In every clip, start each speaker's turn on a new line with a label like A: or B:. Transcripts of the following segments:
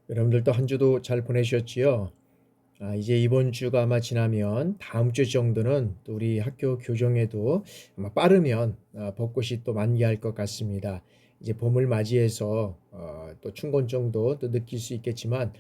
A: 여러분들도 한 주도 잘 보내셨지요? 이제 이번 주가 아마 지나면 다음 주 정도는 또 우리 학교 교정에도 아마 빠르면 벚꽃이 또 만개할 것 같습니다. 이제 봄을 맞이해서 또 춘곤증도 또 느낄 수 있겠지만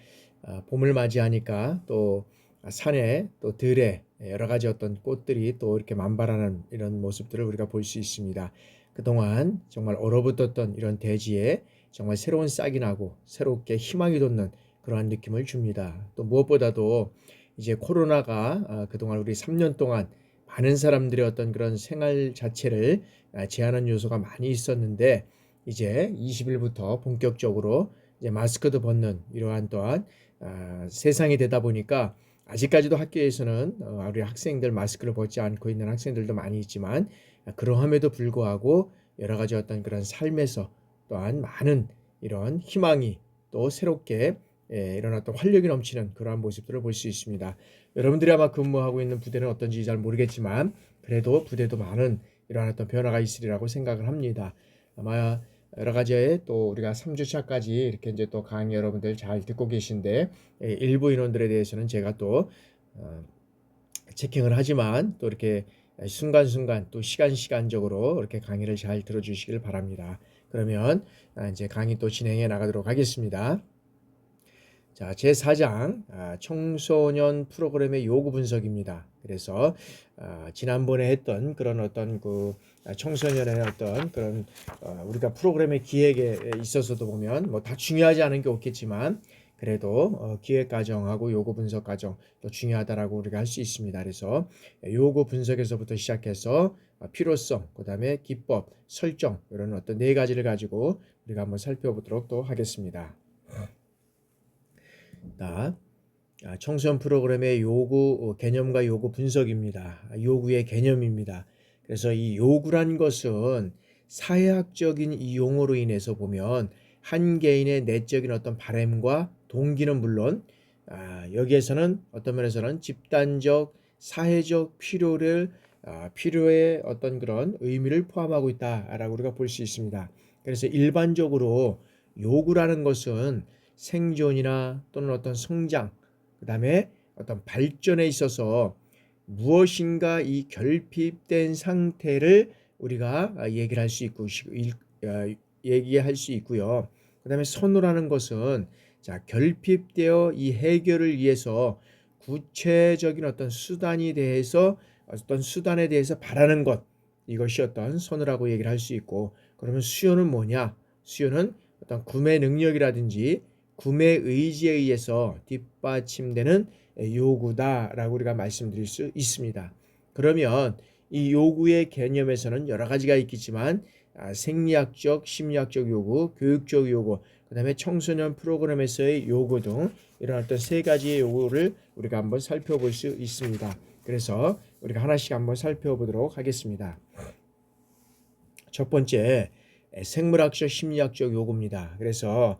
A: 봄을 맞이하니까 또 산에 또 들에 여러 가지 어떤 꽃들이 또 이렇게 만발하는 이런 모습들을 우리가 볼 수 있습니다. 그동안 정말 얼어붙었던 이런 대지에 정말 새로운 싹이 나고 새롭게 희망이 돋는 그러한 느낌을 줍니다. 또 무엇보다도 이제 코로나가 그동안 우리 3년 동안 많은 사람들의 어떤 그런 생활 자체를 제한한 요소가 많이 있었는데 이제 20일부터 본격적으로 이제 마스크도 벗는 이러한 또한 세상이 되다 보니까 아직까지도 학교에서는 우리 학생들 마스크를 벗지 않고 있는 학생들도 많이 있지만 그러함에도 불구하고 여러 가지 어떤 그런 삶에서 또한 많은 이런 희망이 또 새롭게 이런 어떤 활력이 넘치는 그러한 모습들을 볼 수 있습니다. 여러분들이 아마 근무하고 있는 부대는 어떤지 잘 모르겠지만 그래도 부대도 많은 이러한 어떤 변화가 있으리라고 생각을 합니다. 아마 여러 가지의 또 우리가 3주차까지 이렇게 이제 또 강의 여러분들 잘 듣고 계신데 일부 인원들에 대해서는 제가 또 체킹을 하지만 또 이렇게 순간순간 또 시간적으로 이렇게 강의를 잘 들어주시길 바랍니다. 그러면 이제 강의 또 진행해 나가도록 하겠습니다. 자, 제4장 청소년 프로그램의 요구 분석입니다. 그래서 지난번에 했던 그런 어떤 그 청소년의 어떤 그런 우리가 프로그램의 기획에 있어서도 보면 뭐 다 중요하지 않은 게 없겠지만 그래도 기획 과정하고 요구 분석 과정 또 중요하다라고 우리가 할 수 있습니다. 그래서 요구 분석에서부터 시작해서 필요성, 그다음에 기법, 설정 이런 어떤 네 가지를 가지고 우리가 한번 살펴보도록 또 하겠습니다. 청소년 프로그램의 요구 개념과 요구 분석입니다. 요구의 개념입니다. 그래서 이 요구란 것은 사회학적인 이 용어로 인해서 보면 한 개인의 내적인 어떤 바램과 동기는 물론 여기에서는 어떤 면에서는 집단적 사회적 필요의 어떤 그런 의미를 포함하고 있다라고 우리가 볼 수 있습니다. 그래서 일반적으로 요구라는 것은 생존이나 또는 어떤 성장, 그 다음에 어떤 발전에 있어서 무엇인가 이 결핍된 상태를 우리가 얘기를 할 수 있고 얘기할 수 있고요. 그 다음에 선호라는 것은 결핍되어 이 해결을 위해서 구체적인 어떤 수단에 대해서 바라는 것, 이것이 어떤 선호라고 얘기를 할 수 있고, 그러면 수요는 뭐냐? 수요는 어떤 구매 능력이라든지 구매 의지에 의해서 뒷받침되는 요구다라고 우리가 말씀드릴 수 있습니다. 그러면 이 요구의 개념에서는 여러 가지가 있겠지만 생리학적, 심리학적 요구, 교육적 요구, 그 다음에 청소년 프로그램에서의 요구 등 이런 어떤 세 가지의 요구를 우리가 한번 살펴볼 수 있습니다. 그래서 우리가 하나씩 한번 살펴보도록 하겠습니다. 첫 번째, 생물학적, 심리학적 요구입니다. 그래서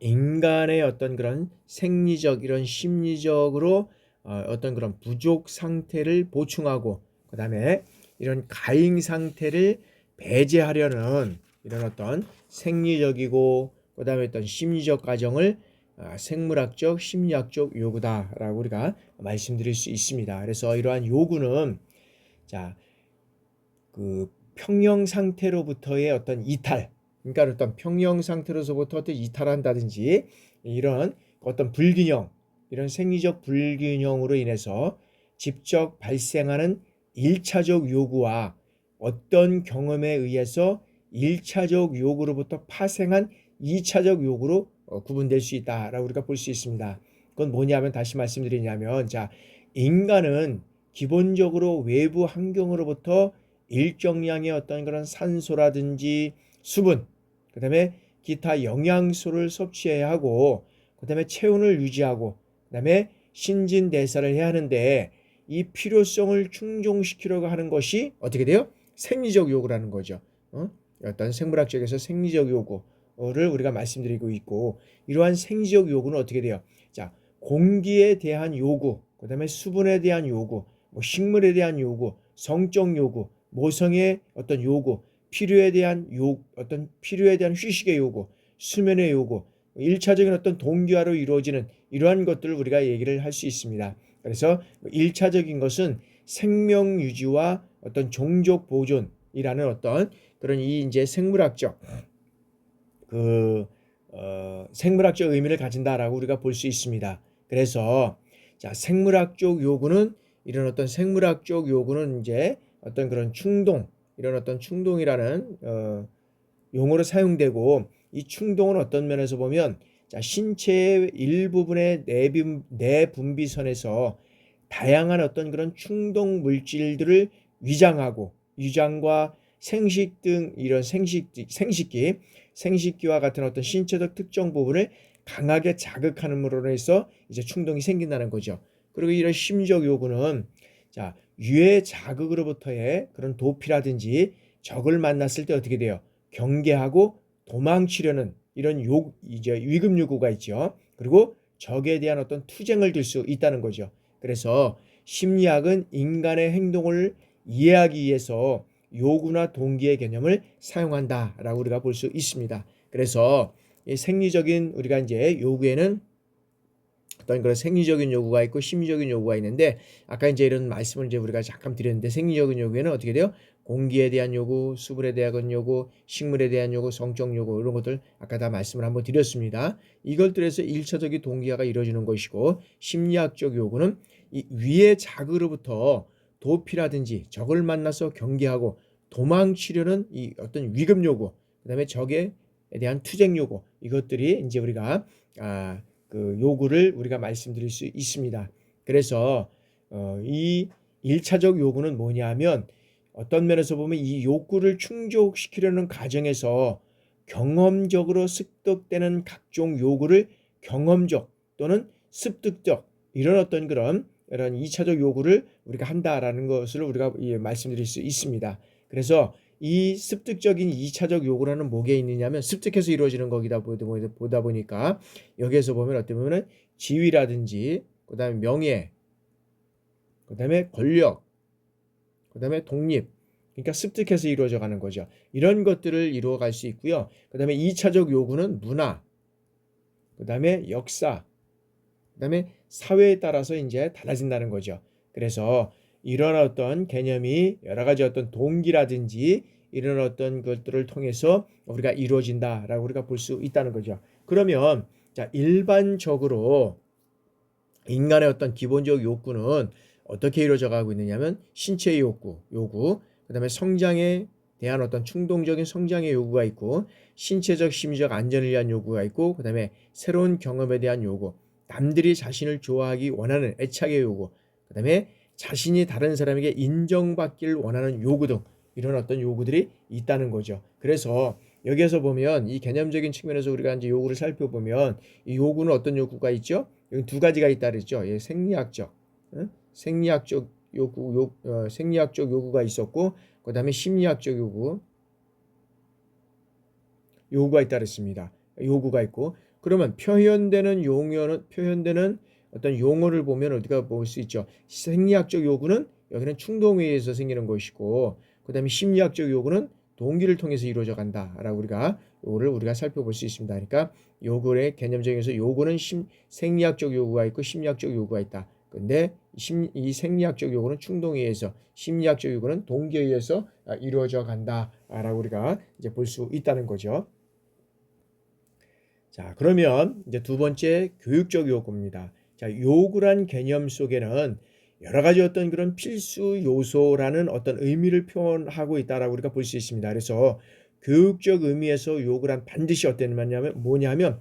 A: 인간의 어떤 그런 생리적 이런 심리적으로 어떤 그런 부족 상태를 보충하고 그 다음에 이런 가행 상태를 배제하려는 이런 어떤 생리적이고 그 다음에 어떤 심리적 과정을 생물학적, 심리학적 요구다라고 우리가 말씀드릴 수 있습니다. 그래서 이러한 요구는 그 평형 상태로부터의 어떤 이탈, 그러니까 어떤 평형 상태로서부터 어떤 이탈한다든지 이런 어떤 불균형, 이런 생리적 불균형으로 인해서 직접 발생하는 1차적 요구와 어떤 경험에 의해서 1차적 요구로부터 파생한 2차적 요구로 구분될 수 있다라고 우리가 볼 수 있습니다. 그건 뭐냐면 다시 말씀드리냐면 인간은 기본적으로 외부 환경으로부터 일정량의 어떤 그런 산소라든지 수분, 그 다음에 기타 영양소를 섭취해야 하고, 그 다음에 체온을 유지하고, 그 다음에 신진대사를 해야 하는데 이 필요성을 충족시키려고 하는 것이 어떻게 돼요? 생리적 요구라는 거죠. 어떤 생물학적에서 생리적 요구를 우리가 말씀드리고 있고, 이러한 생리적 요구는 어떻게 돼요? 공기에 대한 요구, 그 다음에 수분에 대한 요구, 식물에 대한 요구, 성적 요구, 모성의 어떤 요구, 필요에 대한 휴식의 요구, 수면의 요구, 1차적인 어떤 동기화로 이루어지는 이러한 것들을 우리가 얘기를 할 수 있습니다. 그래서 1차적인 것은 생명 유지와 어떤 종족 보존이라는 어떤 그런 이 이제 생물학적 생물학적 의미를 가진다라고 우리가 볼 수 있습니다. 그래서 자, 생물학적 요구는 이런 어떤 생물학적 요구는 이제 어떤 그런 충동, 이런 어떤 충동이라는 용어로 사용되고, 이 충동은 어떤 면에서 보면 자, 신체의 일부분의 내분비선에서 다양한 어떤 그런 충동 물질들을 위장하고, 위장과 생식 등 이런 생식기와 같은 어떤 신체적 특정 부분을 강하게 자극하는으로 해서 이제 충동이 생긴다는 거죠. 그리고 이런 심적 요구는 자, 유해 자극으로부터의 그런 도피라든지 적을 만났을 때 어떻게 돼요? 경계하고 도망치려는 이런 이제 위급 요구가 있죠. 그리고 적에 대한 어떤 투쟁을 들 수 있다는 거죠. 그래서 심리학은 인간의 행동을 이해하기 위해서 요구나 동기의 개념을 사용한다라고 우리가 볼 수 있습니다. 그래서 생리적인 우리가 이제 요구에는 어떤 그런 생리적인 요구가 있고 심리적인 요구가 있는데, 아까 이제 이런 말씀을 이제 우리가 잠깐 드렸는데, 생리적인 요구에는 어떻게 돼요? 공기에 대한 요구, 수분에 대한 요구, 식물에 대한 요구, 성적 요구, 이런 것들 아까 다 말씀을 한번 드렸습니다. 이것들에서 1차적인 동기화가 이루어지는 것이고, 심리학적 요구는 이 위의 자극으로부터 도피라든지 적을 만나서 경계하고 도망치려는 이 어떤 위급 요구, 그다음에 적에 대한 투쟁 요구, 이것들이 이제 우리가 그 요구를 우리가 말씀드릴 수 있습니다. 그래서 이 1차적 요구는 뭐냐면, 어떤 면에서 보면 이 욕구를 충족시키려는 과정에서 경험적으로 습득되는 각종 요구를 경험적 또는 습득적, 이런 어떤 그런 이런 2차적 요구를 우리가 한다라는 것을 우리가 말씀드릴 수 있습니다. 그래서 이 습득적인 2차적 요구라는 뭐게 있느냐면, 습득해서 이루어지는 거기다 보다 보니까 여기에서 보면 어떻게 보면 지위라든지, 그 다음에 명예, 그 다음에 권력, 그 다음에 독립, 그러니까 습득해서 이루어져 가는 거죠. 이런 것들을 이루어갈 수 있고요. 그 다음에 2차적 요구는 문화, 그 다음에 역사, 그 다음에 사회에 따라서 이제 달라진다는 거죠. 그래서 이런 어떤 개념이 여러 가지 어떤 동기라든지 이런 어떤 것들을 통해서 우리가 이루어진다라고 우리가 볼 수 있다는 거죠. 그러면 자, 일반적으로 인간의 어떤 기본적 욕구는 어떻게 이루어져 가고 있느냐면, 신체의 요구, 그다음에 성장에 대한 어떤 충동적인 성장의 요구가 있고, 신체적 심리적 안전을 위한 요구가 있고, 그다음에 새로운 경험에 대한 요구, 남들이 자신을 좋아하기 원하는 애착의 요구, 그다음에 자신이 다른 사람에게 인정받기를 원하는 요구 등 이런 어떤 요구들이 있다는 거죠. 그래서 여기에서 보면 이 개념적인 측면에서 우리가 이제 요구를 살펴보면, 이 요구는 어떤 요구가 있죠? 여기 두 가지가 있다 그랬죠. 예, 생리학적, 생리학적 생리학적 요구가 있었고, 그다음에 심리학적 요구가 있다 그랬습니다. 요구가 있고, 그러면 표현되는 어떤 용어를 보면 어디가 볼 수 있죠. 생리학적 요구는 여기는 충동에 의해서 생기는 것이고, 그다음에 심리학적 요구는 동기를 통해서 이루어져 간다라고 요거를 우리가 살펴볼 수 있습니다. 그러니까 요구의 개념적에서 요구는 생리학적 요구가 있고 심리학적 요구가 있다. 근데 이 생리학적 요구는 충동에 의해서, 심리학적 요구는 동기에 의해서 이루어져 간다라고 우리가 이제 볼 수 있다는 거죠. 자, 그러면 이제 두 번째, 교육적 요구입니다. 자, 요구란 개념 속에는 여러 가지 어떤 그런 필수 요소라는 어떤 의미를 표현하고 있다라고 우리가 볼 수 있습니다. 그래서 교육적 의미에서 요구란 반드시 어떤 뭐냐면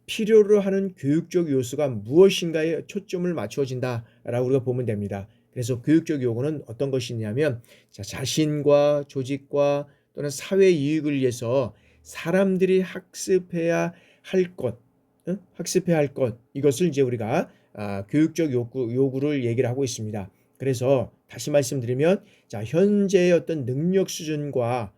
A: 필요로 하는 교육적 요소가 무엇인가에 초점을 맞춰진다라고 우리가 보면 됩니다. 그래서 교육적 요구는 어떤 것이냐면, 자, 자신과 조직과 또는 사회 이익을 위해서 사람들이 학습해야 할 것, 학습해야 할 것, 이것을 이제 우리가 교육적 요구를 얘기를 하고 있습니다. 그래서 다시 말씀드리면, 자, 현재의 어떤 능력 수준과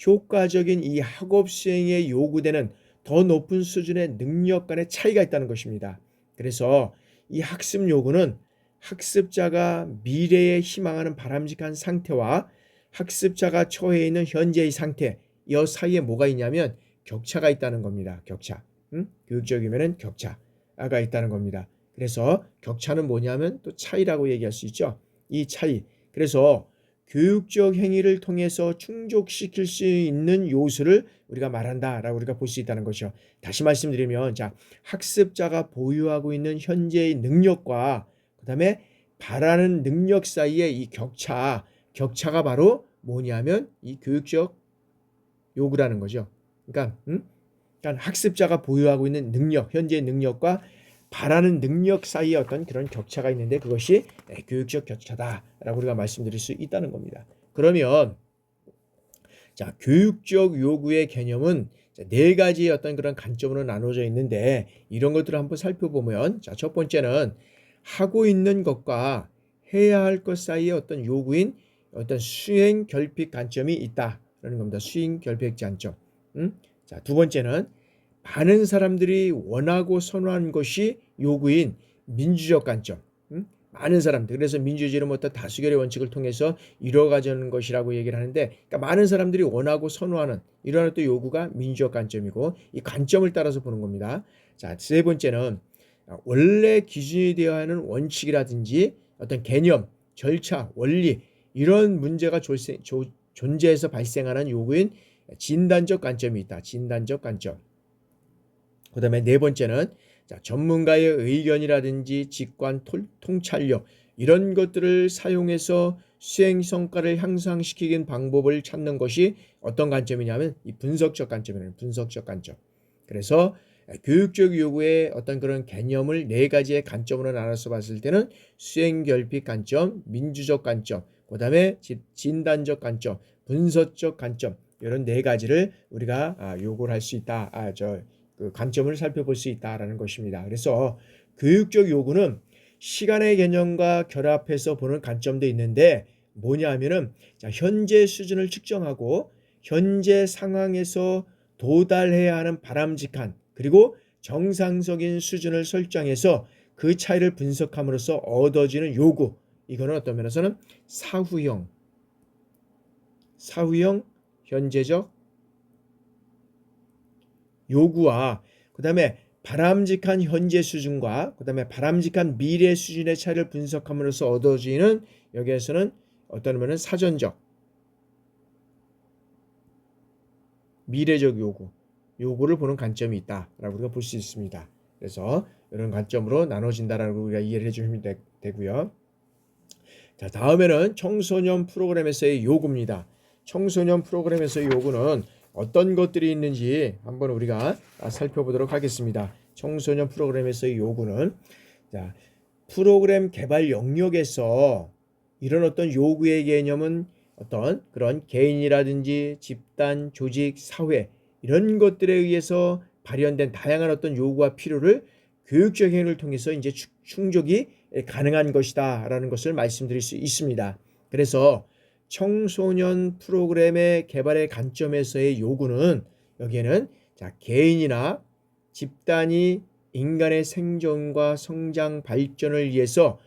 A: 효과적인 이 학업 수행에 요구되는 더 높은 수준의 능력 간의 차이가 있다는 것입니다. 그래서 이 학습 요구는 학습자가 미래에 희망하는 바람직한 상태와 학습자가 처해 있는 현재의 상태, 이 사이에 뭐가 있냐면 격차가 있다는 겁니다. 격차. 교육적이면은 격차가 있다는 겁니다. 그래서 격차는 뭐냐면 또 차이라고 얘기할 수 있죠. 이 차이. 그래서 교육적 행위를 통해서 충족시킬 수 있는 요소를 우리가 말한다라고 우리가 볼 수 있다는 것이죠. 다시 말씀드리면, 자, 학습자가 보유하고 있는 현재의 능력과 그다음에 바라는 능력 사이의 이 격차가 바로 뭐냐면 이 교육적 요구라는 거죠. 그러니까 학습자가 보유하고 있는 능력, 현재의 능력과 바라는 능력 사이에 어떤 그런 격차가 있는데 그것이 교육적 격차다라고 우리가 말씀드릴 수 있다는 겁니다. 그러면 자, 교육적 요구의 개념은 네 가지의 어떤 그런 관점으로 나눠져 있는데 이런 것들을 한번 살펴보면, 자, 첫 번째는 하고 있는 것과 해야 할 것 사이의 어떤 요구인 어떤 수행 결핍 관점이 있다라는 겁니다. 수행 결핍 관점. 자, 두 번째는 많은 사람들이 원하고 선호하는 것이 요구인 민주적 관점. 많은 사람들, 그래서 민주주의는 어떤 다수결의 원칙을 통해서 이루어가자는 것이라고 얘기를 하는데, 그러니까 많은 사람들이 원하고 선호하는 이러한 또 요구가 민주적 관점이고, 이 관점을 따라서 보는 겁니다. 자, 세 번째는 원래 기준이 되어야 하는 원칙이라든지 어떤 개념, 절차, 원리 이런 문제가 존재해서 발생하는 요구인 진단적 관점이 있다. 진단적 관점. 그 다음에 네 번째는 자, 전문가의 의견이라든지 직관, 통찰력 이런 것들을 사용해서 수행 성과를 향상시키는 방법을 찾는 것이 어떤 관점이냐면 이 분석적 관점이라는 분석적 관점. 그래서 교육적 요구의 어떤 그런 개념을 네 가지의 관점으로 나눠서 봤을 때는 수행 결핍 관점, 민주적 관점, 그 다음에 진단적 관점, 분석적 관점 이런 네 가지를 우리가 요구를 할 수 있다. 그 관점을 살펴볼 수 있다라는 것입니다. 그래서 교육적 요구는 시간의 개념과 결합해서 보는 관점도 있는데 뭐냐 하면은 자, 현재 수준을 측정하고 현재 상황에서 도달해야 하는 바람직한 그리고 정상적인 수준을 설정해서 그 차이를 분석함으로써 얻어지는 요구, 이거는 어떤 면에서는 사후형 현재적 요구와 그 다음에 바람직한 현재 수준과 그 다음에 바람직한 미래 수준의 차이를 분석함으로써 얻어지는 여기에서는 어떤 면은 사전적 미래적 요구를 보는 관점이 있다라고 우리가 볼 수 있습니다. 그래서 이런 관점으로 나눠진다라고 우리가 이해를 해주시면 되고요. 자, 다음에는 청소년 프로그램에서의 요구입니다. 청소년 프로그램에서의 요구는 어떤 것들이 있는지 한번 우리가 살펴보도록 하겠습니다. 청소년 프로그램에서의 요구는 자, 프로그램 개발 영역에서 이런 어떤 요구의 개념은 어떤 그런 개인이라든지 집단, 조직, 사회 이런 것들에 의해서 발현된 다양한 어떤 요구와 필요를 교육적 행위를 통해서 이제 충족이 가능한 것이다라는 것을 말씀드릴 수 있습니다. 그래서 청소년 프로그램의 개발의 관점에서의 요구는 여기에는 자, 개인이나 집단이 인간의 생존과 성장 발전을 위해서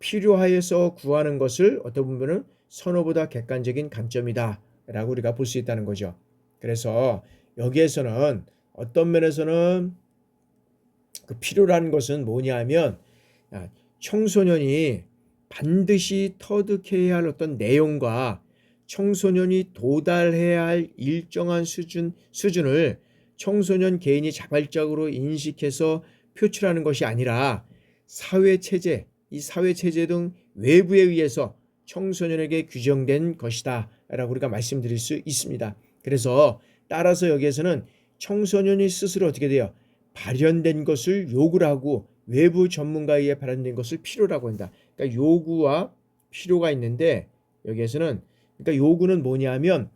A: 필요하여서 구하는 것을 어떤 부분은 선호보다 객관적인 관점이다 라고 우리가 볼 수 있다는 거죠. 그래서 여기에서는 어떤 면에서는 그 필요라는 것은 뭐냐 하면 청소년이 반드시 터득해야 할 어떤 내용과 청소년이 도달해야 할 일정한 수준을 청소년 개인이 자발적으로 인식해서 표출하는 것이 아니라 사회체제, 이 사회체제 등 외부에 의해서 청소년에게 규정된 것이다 라고 우리가 말씀드릴 수 있습니다. 그래서 따라서 여기에서는 청소년이 스스로 어떻게 돼요? 발현된 것을 요구를 하고 외부 전문가에 의해 발현된 것을 필요라고 한다. 그러니까 요구와 필요가 있는데 여기에서는 그러니까 요구는 뭐냐면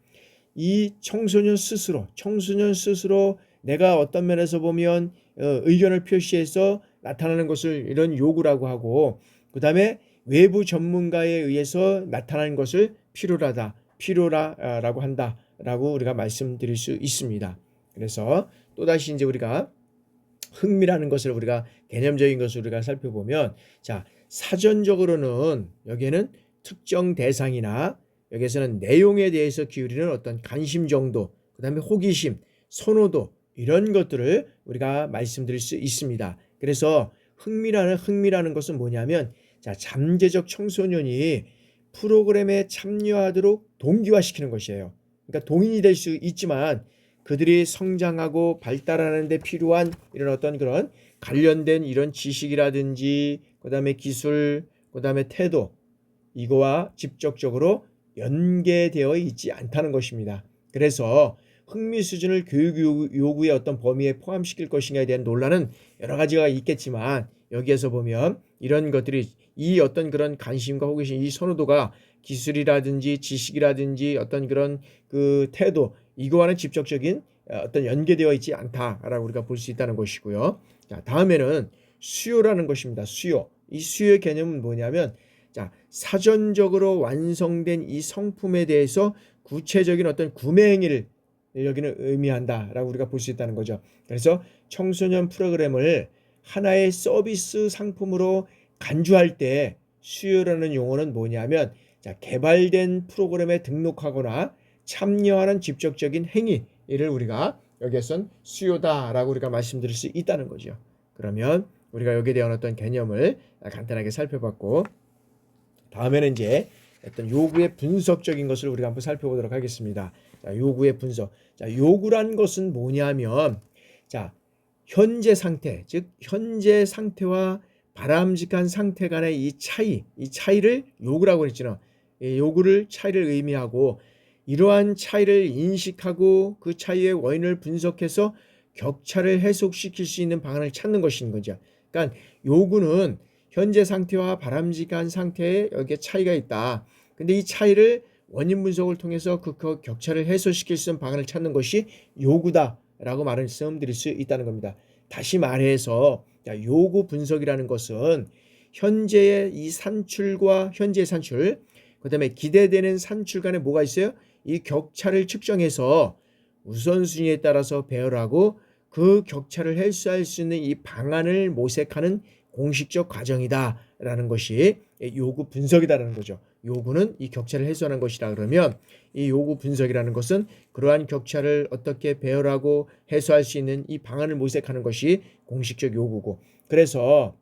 A: 이 청소년 스스로 내가 어떤 면에서 보면 의견을 표시해서 나타나는 것을 이런 요구라고 하고 그 다음에 외부 전문가에 의해서 나타나는 것을 필요라고 한다라고 우리가 말씀드릴 수 있습니다. 그래서 또다시 이제 우리가 흥미라는 것을 우리가 개념적인 것을 우리가 살펴보면 자, 사전적으로는 여기에는 특정 대상이나 여기에서는 내용에 대해서 기울이는 어떤 관심 정도, 그 다음에 호기심, 선호도 이런 것들을 우리가 말씀드릴 수 있습니다. 그래서 흥미라는 것은 뭐냐면, 자, 잠재적 청소년이 프로그램에 참여하도록 동기화시키는 것이에요. 그러니까 동인이 될 수 있지만 그들이 성장하고 발달하는 데 필요한 이런 어떤 그런 관련된 이런 지식이라든지 그다음에 기술, 그다음에 태도, 이거와 직접적으로 연계되어 있지 않다는 것입니다. 그래서 흥미 수준을 교육 요구의 어떤 범위에 포함시킬 것인가에 대한 논란은 여러 가지가 있겠지만, 여기에서 보면 이런 것들이 이 어떤 그런 관심과 호기심, 이 선호도가 기술이라든지 지식이라든지 어떤 그런 그 태도, 이거와는 직접적인 어떤 연계되어 있지 않다라고 우리가 볼 수 있다는 것이고요. 자, 다음에는 수요라는 것입니다. 수요. 이 수요의 개념은 뭐냐면, 자, 사전적으로 완성된 이 성품에 대해서 구체적인 어떤 구매 행위를 여기는 의미한다라고 우리가 볼 수 있다는 거죠. 그래서 청소년 프로그램을 하나의 서비스 상품으로 간주할 때 수요라는 용어는 뭐냐면, 자, 개발된 프로그램에 등록하거나 참여하는 직접적인 행위를 우리가 여기에선 수요다라고 우리가 말씀드릴 수 있다는 거죠. 그러면 우리가 여기에 대한 어떤 개념을 간단하게 살펴봤고, 다음에는 이제 어떤 요구의 분석적인 것을 우리가 한번 살펴보도록 하겠습니다. 자, 요구의 분석. 자, 요구란 것은 뭐냐면, 자, 현재 상태, 즉 현재 상태와 바람직한 상태 간의 이 차이를 요구라고 했잖아요. 요구를 차이를 의미하고, 이러한 차이를 인식하고 그 차이의 원인을 분석해서 격차를 해소시킬 수 있는 방안을 찾는 것인 거죠. 그러니까 요구는 현재 상태와 바람직한 상태에 여기에 차이가 있다. 근데 이 차이를 원인 분석을 통해서 그 격차를 해소시킬 수 있는 방안을 찾는 것이 요구다라고 말씀드릴 수 있다는 겁니다. 다시 말해서 요구 분석이라는 것은 현재의 이 산출과 현재의 산출, 그다음에 기대되는 산출 간에 뭐가 있어요? 이 격차를 측정해서 우선순위에 따라서 배열하고 그 격차를 해소할 수 있는 이 방안을 모색하는 공식적 과정이다라는 것이 요구 분석이다라는 거죠. 요구는 이 격차를 해소하는 것이라 그러면, 이 요구 분석이라는 것은 그러한 격차를 어떻게 배열하고 해소할 수 있는 이 방안을 모색하는 것이 공식적 요구고, 그래서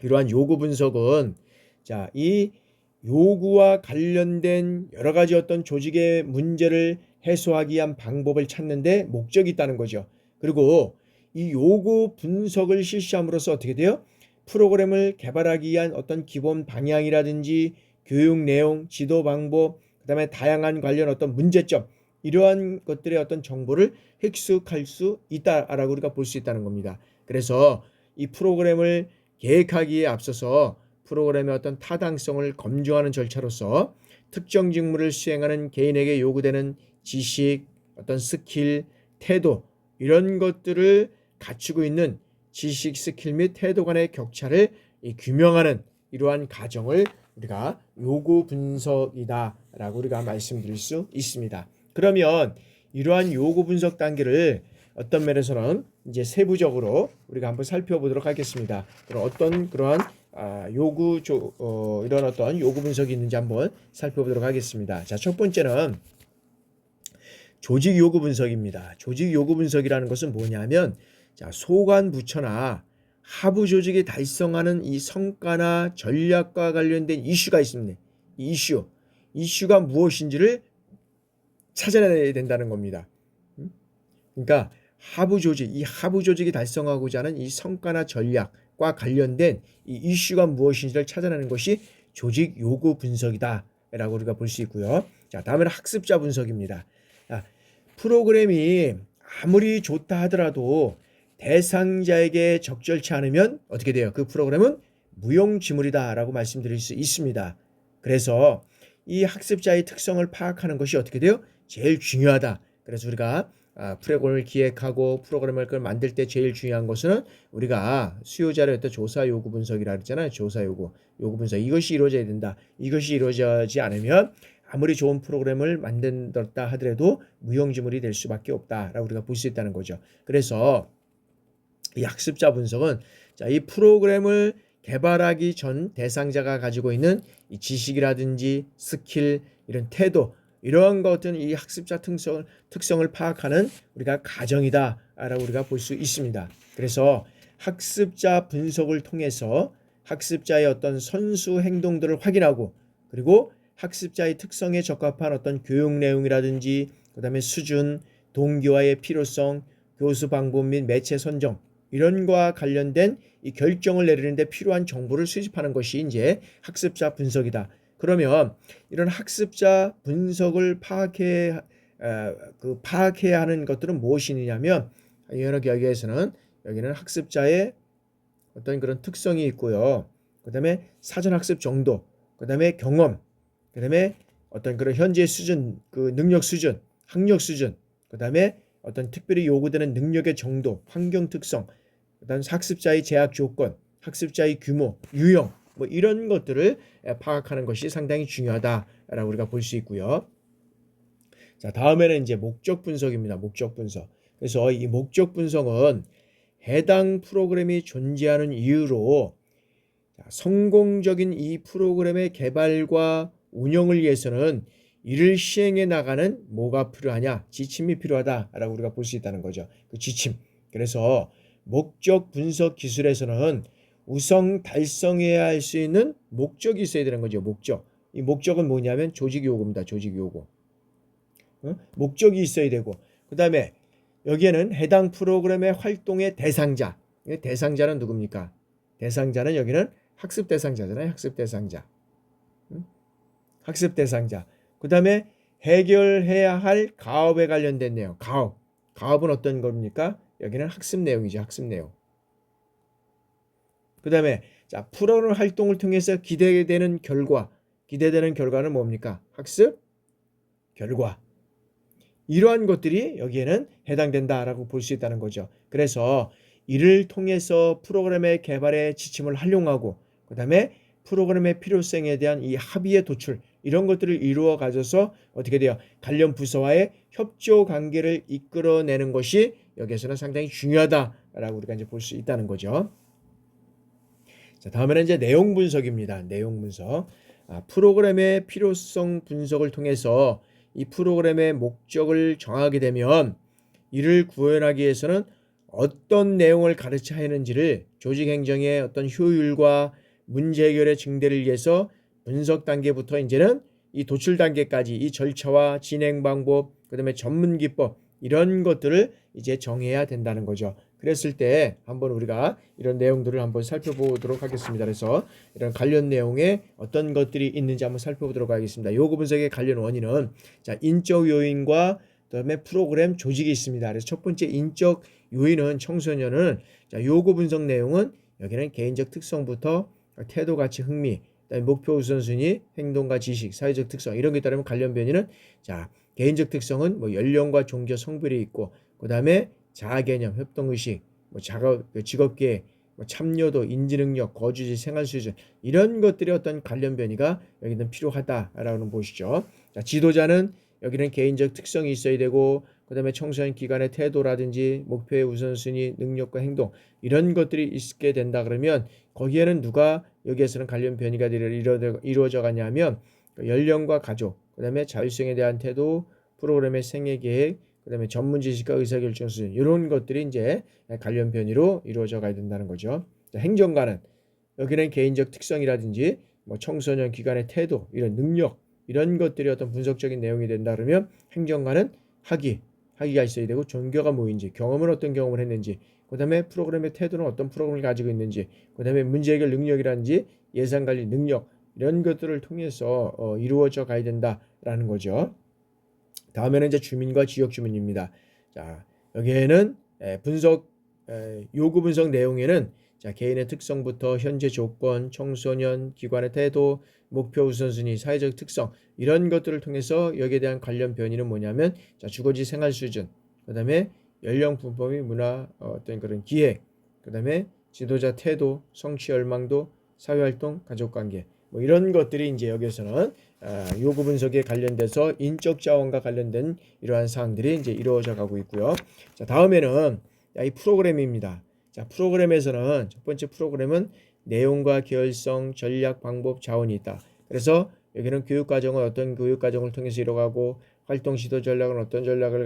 A: 이러한 요구 분석은, 자, 이 요구와 관련된 여러 가지 어떤 조직의 문제를 해소하기 위한 방법을 찾는 데 목적이 있다는 거죠. 그리고 이 요구 분석을 실시함으로써 어떻게 돼요? 프로그램을 개발하기 위한 어떤 기본 방향이라든지 교육 내용, 지도 방법, 그다음에 다양한 관련 어떤 문제점, 이러한 것들의 어떤 정보를 획득할 수 있다라고 우리가 볼 수 있다는 겁니다. 그래서 이 프로그램을 계획하기에 앞서서 프로그램의 어떤 타당성을 검증하는 절차로서 특정 직무를 수행하는 개인에게 요구되는 지식, 어떤 스킬, 태도, 이런 것들을 갖추고 있는 지식, 스킬 및 태도 간의 격차를 규명하는 이러한 과정을 우리가 요구 분석이다라고 우리가 말씀드릴 수 있습니다. 그러면 이러한 요구 분석 단계를 어떤 면에서는 이제 세부적으로 우리가 한번 살펴보도록 하겠습니다. 그럼 어떤 그러한 이런 어떤 요구 분석이 있는지 한번 살펴보도록 하겠습니다. 자, 첫 번째는 조직 요구 분석입니다. 조직 요구 분석이라는 것은 뭐냐면, 자, 소관 부처나 하부 조직이 달성하는 이 성과나 전략과 관련된 이슈가 있습니다. 이 이슈가 무엇인지를 찾아내야 된다는 겁니다. 그러니까 이 하부 조직이 달성하고자 하는 이 성과나 전략과 관련된 이 이슈가 무엇인지를 찾아내는 것이 조직 요구 분석이다라고 우리가 볼 수 있고요. 자, 다음에는 학습자 분석입니다. 프로그램이 아무리 좋다 하더라도 대상자에게 적절치 않으면 어떻게 돼요? 그 프로그램은 무용지물이다라고 말씀드릴 수 있습니다. 그래서 이 학습자의 특성을 파악하는 것이 어떻게 돼요? 제일 중요하다. 그래서 우리가 프로그램을 기획하고 프로그램을 만들 때 제일 중요한 것은 우리가 수요자를 했던 조사 요구 분석이라 그랬잖아요. 조사 요구 분석, 이것이 이루어져야 된다. 이것이 이루어지지 않으면 아무리 좋은 프로그램을 만든다 하더라도 무용지물이 될 수밖에 없다라고 우리가 볼 수 있다는 거죠. 그래서 이 학습자 분석은, 자, 이 프로그램을 개발하기 전 대상자가 가지고 있는 이 지식이라든지 스킬, 이런 태도, 이러한 것은 이 학습자 특성을 파악하는 우리가 과정이다라고 우리가 볼 수 있습니다. 그래서 학습자 분석을 통해서 학습자의 어떤 선수 행동들을 확인하고 그리고 학습자의 특성에 적합한 어떤 교육 내용이라든지 그다음에 수준, 동기화의 필요성, 교수 방법 및 매체 선정 이런 거와 관련된 이 결정을 내리는데 필요한 정보를 수집하는 것이 이제 학습자 분석이다. 그러면 이런 학습자 분석을 파악해야 하는 것들은 무엇이냐면 여기에서는 여기는 학습자의 어떤 그런 특성이 있고요. 그다음에 사전 학습 정도, 그다음에 경험, 그다음에 어떤 그런 현재 수준, 그 능력 수준, 학력 수준, 그다음에 어떤 특별히 요구되는 능력의 정도, 환경 특성, 그다음 학습자의 재학 조건, 학습자의 규모, 유형 뭐 이런 것들을 파악하는 것이 상당히 중요하다라고 우리가 볼 수 있고요. 자, 다음에는 이제 목적 분석입니다. 목적 분석. 그래서 이 목적 분석은 해당 프로그램이 존재하는 이유로 성공적인 이 프로그램의 개발과 운영을 위해서는 이를 시행해 나가는 뭐가 필요하냐? 지침이 필요하다라고 우리가 볼 수 있다는 거죠. 그 지침. 그래서 목적 분석 기술에서는 우선 달성해야 할 수 있는 목적이 있어야 되는 거죠. 목적. 이 목적은 뭐냐면 조직 요구입니다. 조직 요구. 목적이 있어야 되고 그다음에 여기에는 해당 프로그램의 활동의 대상자. 대상자는 누굽니까? 대상자는 여기는 학습 대상자잖아요. 학습 대상자. 학습 대상자. 그다음에 해결해야 할 가업에 관련된 내용. 가업. 가업은 어떤 겁니까? 여기는 학습 내용이죠. 학습 내용. 그다음에 자, 프로그램 활동을 통해서 기대되는 결과. 기대되는 결과는 뭡니까? 학습 결과. 이러한 것들이 여기에는 해당된다라고 볼 수 있다는 거죠. 그래서 이를 통해서 프로그램의 개발에 지침을 활용하고 그다음에 프로그램의 필요성에 대한 이 합의의 도출 이런 것들을 이루어 가져서 어떻게 돼요? 관련 부서와의 협조 관계를 이끌어내는 것이 여기에서는 상당히 중요하다라고 우리가 이제 볼 수 있다는 거죠. 자, 다음에는 이제 내용 분석입니다. 내용 분석. 프로그램의 필요성 분석을 통해서 이 프로그램의 목적을 정하게 되면 이를 구현하기 위해서는 어떤 내용을 가르쳐야 하는지를 조직 행정의 어떤 효율과 문제 해결의 증대를 위해서 분석 단계부터 이제는 이 도출 단계까지 이 절차와 진행 방법, 그다음에 전문 기법 이런 것들을 이제 정해야 된다는 거죠. 그랬을 때 한번 우리가 이런 내용들을 한번 살펴보도록 하겠습니다. 그래서 이런 관련 내용에 어떤 것들이 있는지 한번 살펴보도록 하겠습니다. 요구 분석의 관련 원인은 자, 인적 요인과 그다음에 프로그램 조직이 있습니다. 그래서 첫 번째 인적 요인은 청소년은 자, 요구 분석 내용은 여기는 개인적 특성부터 태도, 가치, 흥미, 그다음에 목표 우선순위, 행동과 지식, 사회적 특성 이런 게 따르면 관련 변이는 자, 개인적 특성은 뭐 연령과 종교, 성별이 있고 그다음에 자아 개념, 협동 의식, 뭐 직업 계획, 뭐 참여도, 인지 능력, 거주지, 생활 수준 이런 것들의 어떤 관련 변이가 여기는 필요하다라는 보시죠. 자, 지도자는 여기는 개인적 특성이 있어야 되고 그다음에 청소년 기관의 태도라든지 목표의 우선순위, 능력과 행동 이런 것들이 있게 된다 그러면 거기에는 누가 여기에서는 관련 변이가 이루어져 가냐면 연령과 가족, 그다음에 자율성에 대한 태도, 프로그램의 생애 계획, 그다음에 전문 지식과 의사결정 수준 이런 것들이 이제 관련 변이로 이루어져 가야 된다는 거죠. 자, 행정관은 여기는 개인적 특성이라든지 뭐 청소년 기관의 태도, 이런 능력 이런 것들이 어떤 분석적인 내용이 된다 그러면 행정관은 학위가 있어야 되고 종교가 뭐인지, 경험은 어떤 경험을 했는지, 그다음에 프로그램의 태도는 어떤 프로그램을 가지고 있는지, 그다음에 문제 해결 능력이라든지 예산 관리 능력 이런 것들을 통해서 이루어져 가야 된다라는 거죠. 다음에는 이제 주민과 지역 주민입니다. 자, 여기에는 요구 분석 내용에는 자, 개인의 특성부터 현재 조건, 청소년, 기관의 태도, 목표 우선순위, 사회적 특성 이런 것들을 통해서 여기에 대한 관련 변이는 뭐냐면 자, 주거지 생활 수준, 그다음에 연령 분포 및 문화 어떤 그런 기획, 그다음에 지도자 태도, 성취 열망도, 사회활동, 가족관계 뭐 이런 것들이 이제 여기서는 요구 분석에 관련돼서 인적 자원과 관련된 이러한 사항들이 이제 이루어져 가고 있고요. 자, 다음에는 이 프로그램입니다. 자, 프로그램에서는 첫 번째 프로그램은 내용과 계열성, 전략, 방법, 자원이 있다. 그래서 여기는 교육과정은 어떤 교육과정을 통해서 이뤄가고 활동 지도 전략은 어떤 전략을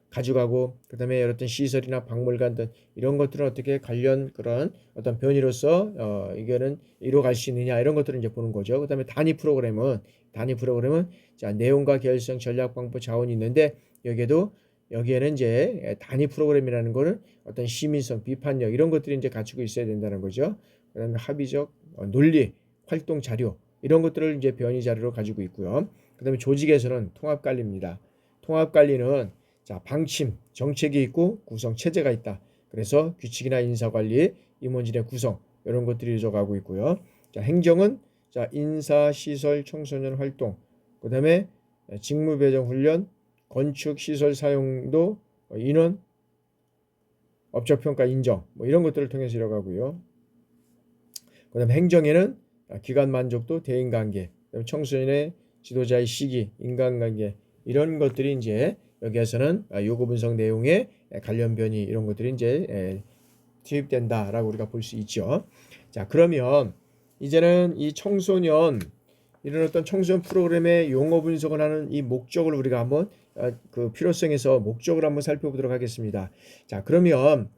A: 가져가고 그다음에 어떤 시설이나 박물관 등 이런 것들은 어떻게 관련 그런 어떤 변이로서 이거는 이뤄갈 수 있느냐 이런 것들을 이제 보는 거죠. 그다음에 단위 프로그램은 자 내용과 계열성, 전략, 방법, 자원이 있는데 여기에는 이제 단위 프로그램이라는 거는 어떤 시민성, 비판력 이런 것들이 이제 갖추고 있어야 된다는 거죠. 그다음에 합의적 논리, 활동 자료 이런 것들을 이제 변이 자료로 가지고 있고요. 그다음에 조직에서는 통합 관리입니다. 통합 관리는 자, 방침, 정책이 있고 구성 체제가 있다. 그래서 규칙이나 인사 관리, 임원진의 구성 이런 것들이 이루어가고 있고요. 자, 행정은 자, 인사, 시설, 청소년 활동, 그다음에 직무 배정 훈련, 건축 시설 사용도, 인원, 업적 평가 인정 뭐 이런 것들을 통해서 이뤄가고요. 그다음에 행정에는 기관 만족도, 대인 관계, 청소년의 지도자의 시기, 인간관계 이런 것들이 이제 여기에서는 요구 분석 내용에 관련 변이 이런 것들이 이제 투입된다라고 우리가 볼 수 있죠. 자, 그러면 이제는 이 청소년 이런 어떤 청소년 프로그램의 용어 분석을 하는 이 목적을 우리가 한번 그 필요성에서 목적을 한번 살펴보도록 하겠습니다. 자, 그러면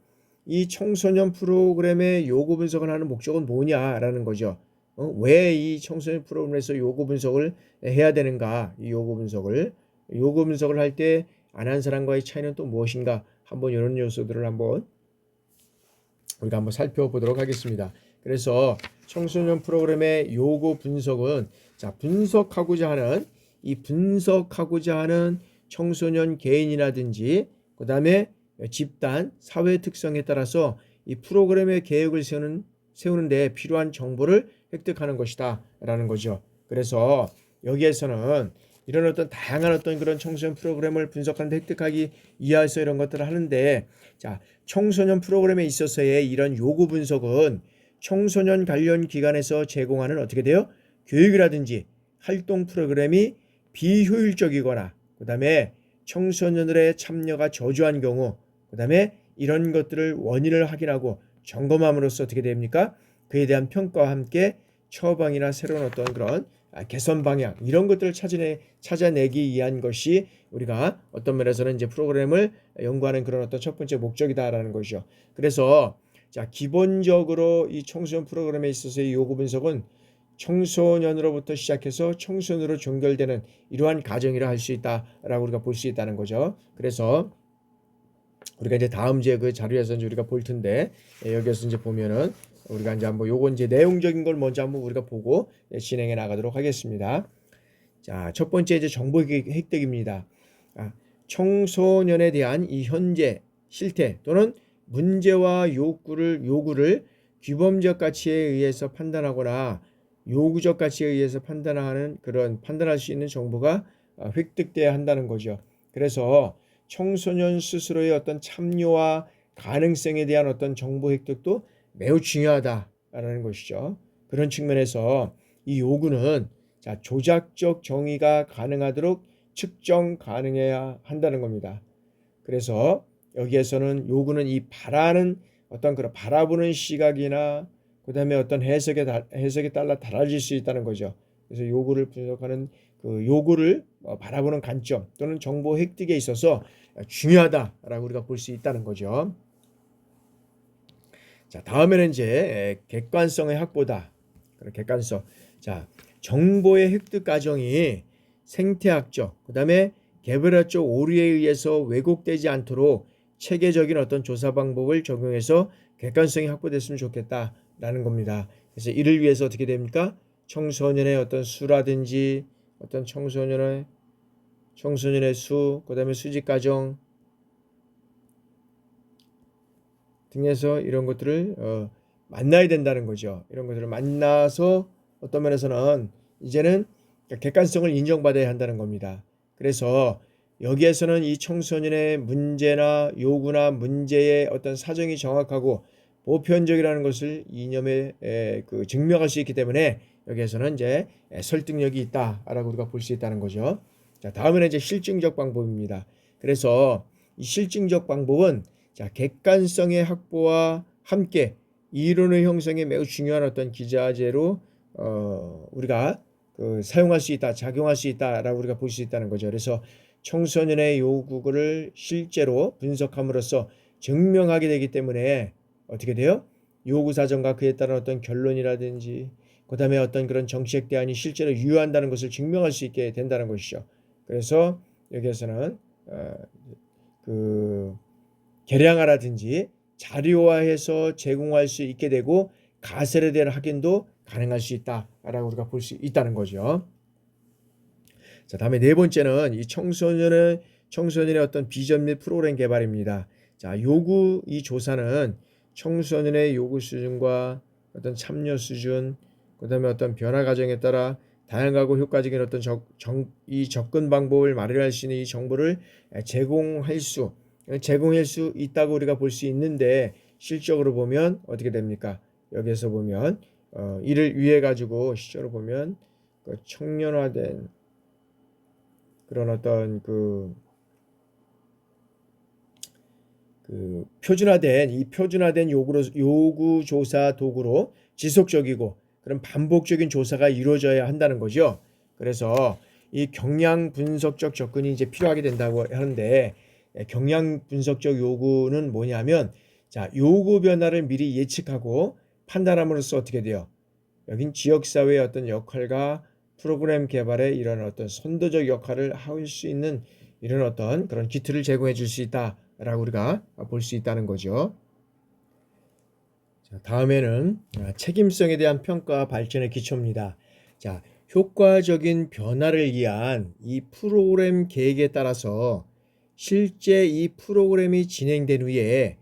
A: 이 청소년 프로그램의 요구 분석을 하는 목적은 뭐냐라는 거죠. 왜 이 청소년 프로그램에서 요구 분석을 해야 되는가? 이 요구 분석을 할 때 안 한 사람과의 차이는 또 무엇인가? 한번 이런 요소들을 우리가 한번 살펴보도록 하겠습니다. 그래서 청소년 프로그램의 요구 분석은 자, 분석하고자 하는 청소년 개인이라든지 그다음에 집단, 사회 특성에 따라서 이 프로그램의 계획을 세우는 데 필요한 정보를 획득하는 것이다 라는 거죠. 그래서 여기에서는 이런 어떤 다양한 어떤 그런 청소년 프로그램을 분석하는데 획득하기 위해서 이런 것들을 하는데 자, 청소년 프로그램에 있어서의 이런 요구 분석은 청소년 관련 기관에서 제공하는 어떻게 돼요? 교육이라든지 활동 프로그램이 비효율적이거나 그다음에 청소년들의 참여가 저조한 경우 그다음에 이런 것들을 원인을 확인하고 점검함으로써 어떻게 됩니까? 그에 대한 평가와 함께 처방이나 새로운 어떤 그런 개선 방향 이런 것들을 찾아내기 위한 것이 우리가 어떤 면에서는 이제 프로그램을 연구하는 그런 어떤 첫 번째 목적이다라는 것이죠. 그래서 자, 기본적으로 이 청소년 프로그램에 있어서의 요구 분석은 청소년으로부터 시작해서 청소년으로 종결되는 이러한 과정이라 할 수 있다라고 우리가 볼 수 있다는 거죠. 그래서 우리가 이제 다음 주에 그 자료에서 이제 우리가 볼 텐데 여기에서 이제 보면은 우리가 이제 한번 요거 이제 내용적인 걸 먼저 한번 우리가 보고 진행해 나가도록 하겠습니다. 자, 첫 번째 이제 정보 획득입니다. 청소년에 대한 이 현재 실태 또는 문제와 요구를 규범적 가치에 의해서 판단하거나 요구적 가치에 의해서 판단할 수 있는 정보가 획득돼야 한다는 거죠. 그래서 청소년 스스로의 어떤 참여와 가능성에 대한 어떤 정보 획득도 매우 중요하다라는 것이죠. 그런 측면에서 이 요구는 자, 조작적 정의가 가능하도록 측정 가능해야 한다는 겁니다. 그래서 여기에서는 요구는 이 바라보는 시각이나 그다음에 어떤 해석에 따라 달라질 수 있다는 거죠. 그래서 요구를 분석하는 그 요구를 바라보는 관점 또는 정보 획득에 있어서 중요하다라고 우리가 볼 수 있다는 거죠. 자, 다음에는 이제 객관성의 확보다. 객관성. 자, 정보의 획득 과정이 생태학적, 그다음에 개별화적 오류에 의해서 왜곡되지 않도록 체계적인 어떤 조사 방법을 적용해서 객관성이 확보됐으면 좋겠다라는 겁니다. 그래서 이를 위해서 어떻게 됩니까? 청소년의 어떤 수라든지 어떤 청소년의 수, 그다음에 수집 과정 등에서 이런 것들을 만나야 된다는 거죠. 이런 것들을 만나서 어떤 면에서는 이제는 객관성을 인정받아야 한다는 겁니다. 그래서 여기에서는 이 청소년의 문제나 요구나 문제의 어떤 사정이 정확하고 보편적이라는 것을 이념에 증명할 수 있기 때문에 여기에서는 이제 설득력이 있다라고 우리가 볼 수 있다는 거죠. 자, 다음에는 이제 실증적 방법입니다. 그래서 이 실증적 방법은 자, 객관성의 확보와 함께 이론의 형성에 매우 중요한 어떤 기자재로 우리가 사용할 수 있다, 작용할 수 있다라고 우리가 볼 수 있다는 거죠. 그래서 청소년의 요구를 실제로 분석함으로써 증명하게 되기 때문에 어떻게 돼요? 요구 사정과 그에 따른 어떤 결론이라든지 그다음에 어떤 그런 정책 대안이 실제로 유효한다는 것을 증명할 수 있게 된다는 것이죠. 그래서 여기에서는 그 계량화라든지 자료화해서 제공할 수 있게 되고 가설에 대한 확인도 가능할 수 있다라고 우리가 볼 수 있다는 거죠. 자, 다음에 네 번째는 이 청소년의 어떤 비전 및 프로그램 개발입니다. 자, 이 조사는 청소년의 요구 수준과 어떤 참여 수준, 그다음에 어떤 변화 과정에 따라 다양하고 효과적인 어떤 이 접근 방법을 마련할 수 있는 이 정보를 제공할 수 있다고 우리가 볼 수 있는데 실적으로 보면 어떻게 됩니까? 여기에서 보면 이를 위해 가지고 실적으로 보면 청년화된 그런 어떤 표준화된 요구 조사 도구로 지속적이고 그런 반복적인 조사가 이루어져야 한다는 거죠. 그래서 이 경량 분석적 접근이 이제 필요하게 된다고 하는데 경량 분석적 요구는 뭐냐면 자, 요구 변화를 미리 예측하고 판단함으로써 어떻게 돼요? 여긴 지역사회의 어떤 역할과 프로그램 개발에 이런 어떤 선도적 역할을 할 수 있는 이런 어떤 그런 기틀을 제공해 줄 수 있다라고 우리가 볼 수 있다는 거죠. 자, 다음에는 책임성에 대한 평가와 발전의 기초입니다. 자, 효과적인 변화를 위한 이 프로그램 계획에 따라서 실제 이 프로그램이 진행된 후에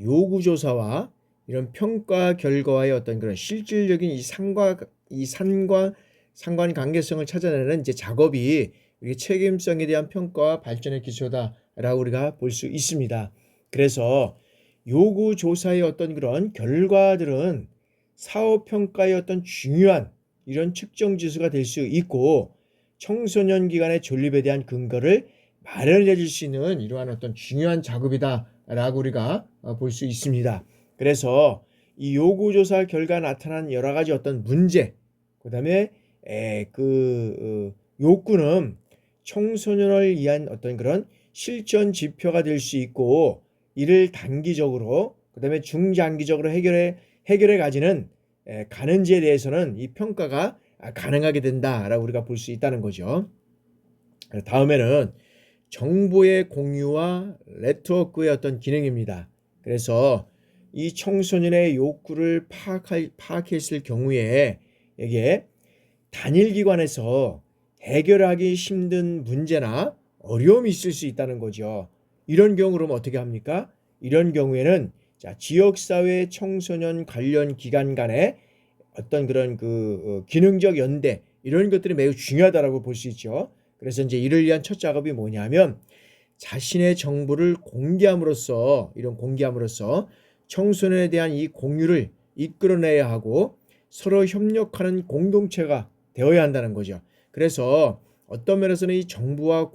A: 요구조사와 이런 평가 결과의 어떤 그런 실질적인 이 상관관계성을 찾아내는 이제 작업이 우리 책임성에 대한 평가와 발전의 기초다라고 우리가 볼 수 있습니다. 그래서 요구조사의 어떤 그런 결과들은 사업평가의 어떤 중요한 이런 측정 지수가 될 수 있고 청소년 기관의 존립에 대한 근거를 마련해 줄 수 있는 이러한 어떤 중요한 작업이다라고 우리가 볼 수 있습니다. 그래서 이 요구조사 결과 나타난 여러 가지 어떤 문제, 그다음에 욕구는 청소년을 위한 어떤 그런 실천 지표가 될 수 있고 이를 단기적으로 그다음에 중장기적으로 해결해 가는지에 대해서는 이 평가가 가능하게 된다라고 우리가 볼 수 있다는 거죠. 다음에는 정보의 공유와 네트워크의 어떤 기능입니다. 그래서 이 청소년의 욕구를 파악했을 경우에 이게 단일 기관에서 해결하기 힘든 문제나 어려움이 있을 수 있다는 거죠. 이런 경우는 어떻게 합니까? 이런 경우에는 자, 지역사회 청소년 관련 기관 간의 어떤 그런 기능적 연대 이런 것들이 매우 중요하다라고 볼 수 있죠. 그래서 이제 이를 위한 첫 작업이 뭐냐면 자신의 정보를 공개함으로써 청소년에 대한 이 공유를 이끌어내야 하고 서로 협력하는 공동체가 되어야 한다는 거죠. 그래서 어떤 면에서는 이 정부와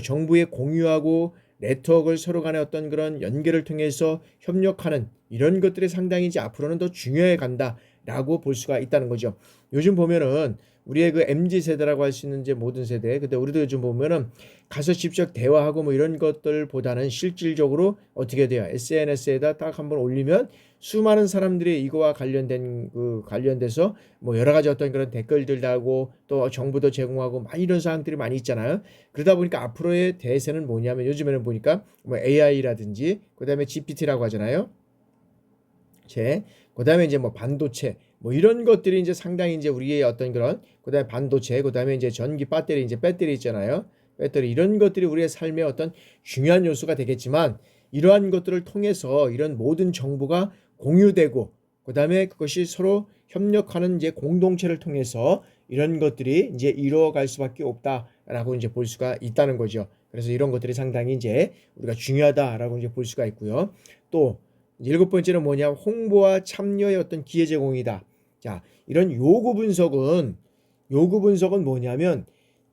A: 정부의 공유하고 네트워크를 서로 간의 어떤 그런 연계를 통해서 협력하는 이런 것들이 상당히 이제 앞으로는 더 중요해 간다라고 볼 수가 있다는 거죠. 요즘 보면은 우리의 MZ 세대라고 할 수 있는 이제 모든 세대, 근데 우리도 요즘 보면은 가서 직접 대화하고 뭐 이런 것들보다는 실질적으로 어떻게 돼요? SNS에다 딱 한번 올리면 수많은 사람들이 이거와 관련돼서 뭐 여러 가지 어떤 그런 댓글들 달고 또 정보도 제공하고 막 이런 사항들이 많이 있잖아요. 그러다 보니까 앞으로의 대세는 뭐냐면 요즘에는 보니까 뭐 AI라든지 그다음에 GPT라고 하잖아요. 그다음에 이제 뭐 반도체 뭐 이런 것들이 이제 상당히 이제 우리의 어떤 그런 그다음에 반도체 그다음에 이제 전기 배터리 있잖아요. 배터리 이런 것들이 우리의 삶의 어떤 중요한 요소가 되겠지만 이러한 것들을 통해서 이런 모든 정보가 공유되고 그다음에 그것이 서로 협력하는 이제 공동체를 통해서 이런 것들이 이제 이루어갈 수밖에 없다라고 이제 볼 수가 있다는 거죠. 그래서 이런 것들이 상당히 이제 우리가 중요하다라고 이제 볼 수가 있고요. 또 일곱 번째는 뭐냐? 홍보와 참여의 어떤 기회 제공이다. 자, 이런 요구 분석은 뭐냐면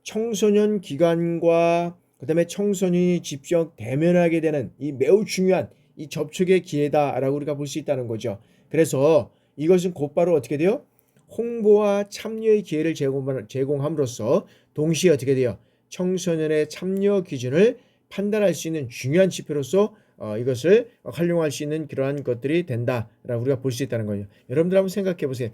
A: 청소년 기관과 그다음에 청소년이 직접 대면하게 되는 이 매우 중요한 이 접촉의 기회다라고 우리가 볼 수 있다는 거죠. 그래서 이것은 곧바로 어떻게 돼요? 홍보와 참여의 기회를 제공함으로써 동시에 어떻게 돼요? 청소년의 참여 기준을 판단할 수 있는 중요한 지표로서 이것을 활용할 수 있는 그러한 것들이 된다라고 우리가 볼 수 있다는 거예요. 여러분들 한번 생각해 보세요.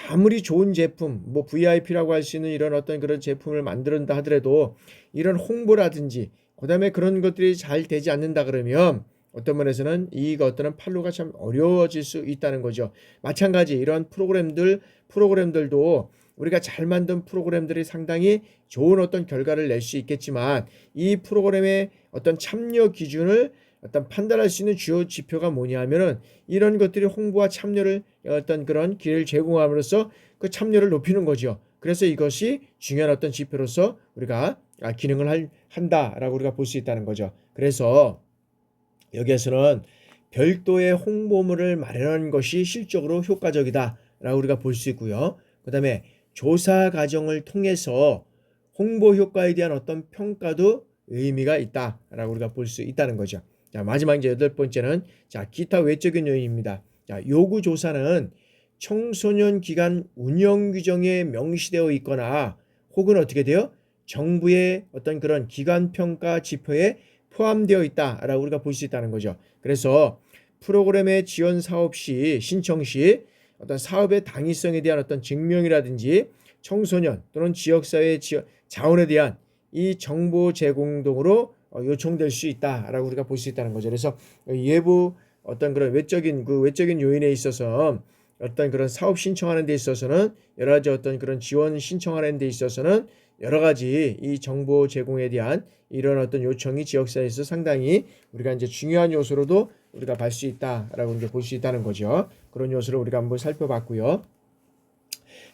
A: 아무리 좋은 제품, 뭐 VIP라고 할 수 있는 이런 어떤 그런 제품을 만든다 하더라도 이런 홍보라든지 그다음에 그런 것들이 잘 되지 않는다 그러면 어떤 면에서는 이 것들은 판로가 참 어려워질 수 있다는 거죠. 마찬가지 이런 프로그램들도 우리가 잘 만든 프로그램들이 상당히 좋은 어떤 결과를 낼 수 있겠지만 이 프로그램의 어떤 참여 기준을 어떤 판단할 수 있는 주요 지표가 뭐냐면은 이런 것들이 홍보와 참여를 어떤 그런 기회를 제공함으로써 그 참여를 높이는 거죠. 그래서 이것이 중요한 어떤 지표로서 우리가 기능을 한다라고 우리가 볼 수 있다는 거죠. 그래서 여기에서는 별도의 홍보물을 마련하는 것이 실적으로 효과적이다라고 우리가 볼 수 있고요. 그 다음에 조사 과정을 통해서 홍보 효과에 대한 어떤 평가도 의미가 있다라고 우리가 볼 수 있다는 거죠. 자, 마지막 이제 8번째는 자, 기타 외적인 요인입니다. 자, 요구 조사는 청소년 기관 운영 규정에 명시되어 있거나 혹은 어떻게 돼요? 정부의 어떤 그런 기관 평가 지표에 포함되어 있다라고 우리가 볼 수 있다는 거죠. 그래서 프로그램의 지원 사업 시 신청 시 어떤 사업의 당위성에 대한 어떤 증명이라든지 청소년 또는 지역사회 자원에 대한 이 정보 제공 등으로 요청될 수 있다라고 우리가 볼 수 있다는 거죠. 그래서 외부 어떤 그런 외적인 요인에 있어서 어떤 그런 사업 신청하는 데 있어서는 여러 가지 어떤 그런 지원 신청하는 데 있어서는 여러 가지 이 정보 제공에 대한 이런 어떤 요청이 지역사회에서 상당히 우리가 이제 중요한 요소로도 우리가 볼 수 있다라고 이제 볼 수 있다는 거죠. 그런 요소를 우리가 한번 살펴봤고요.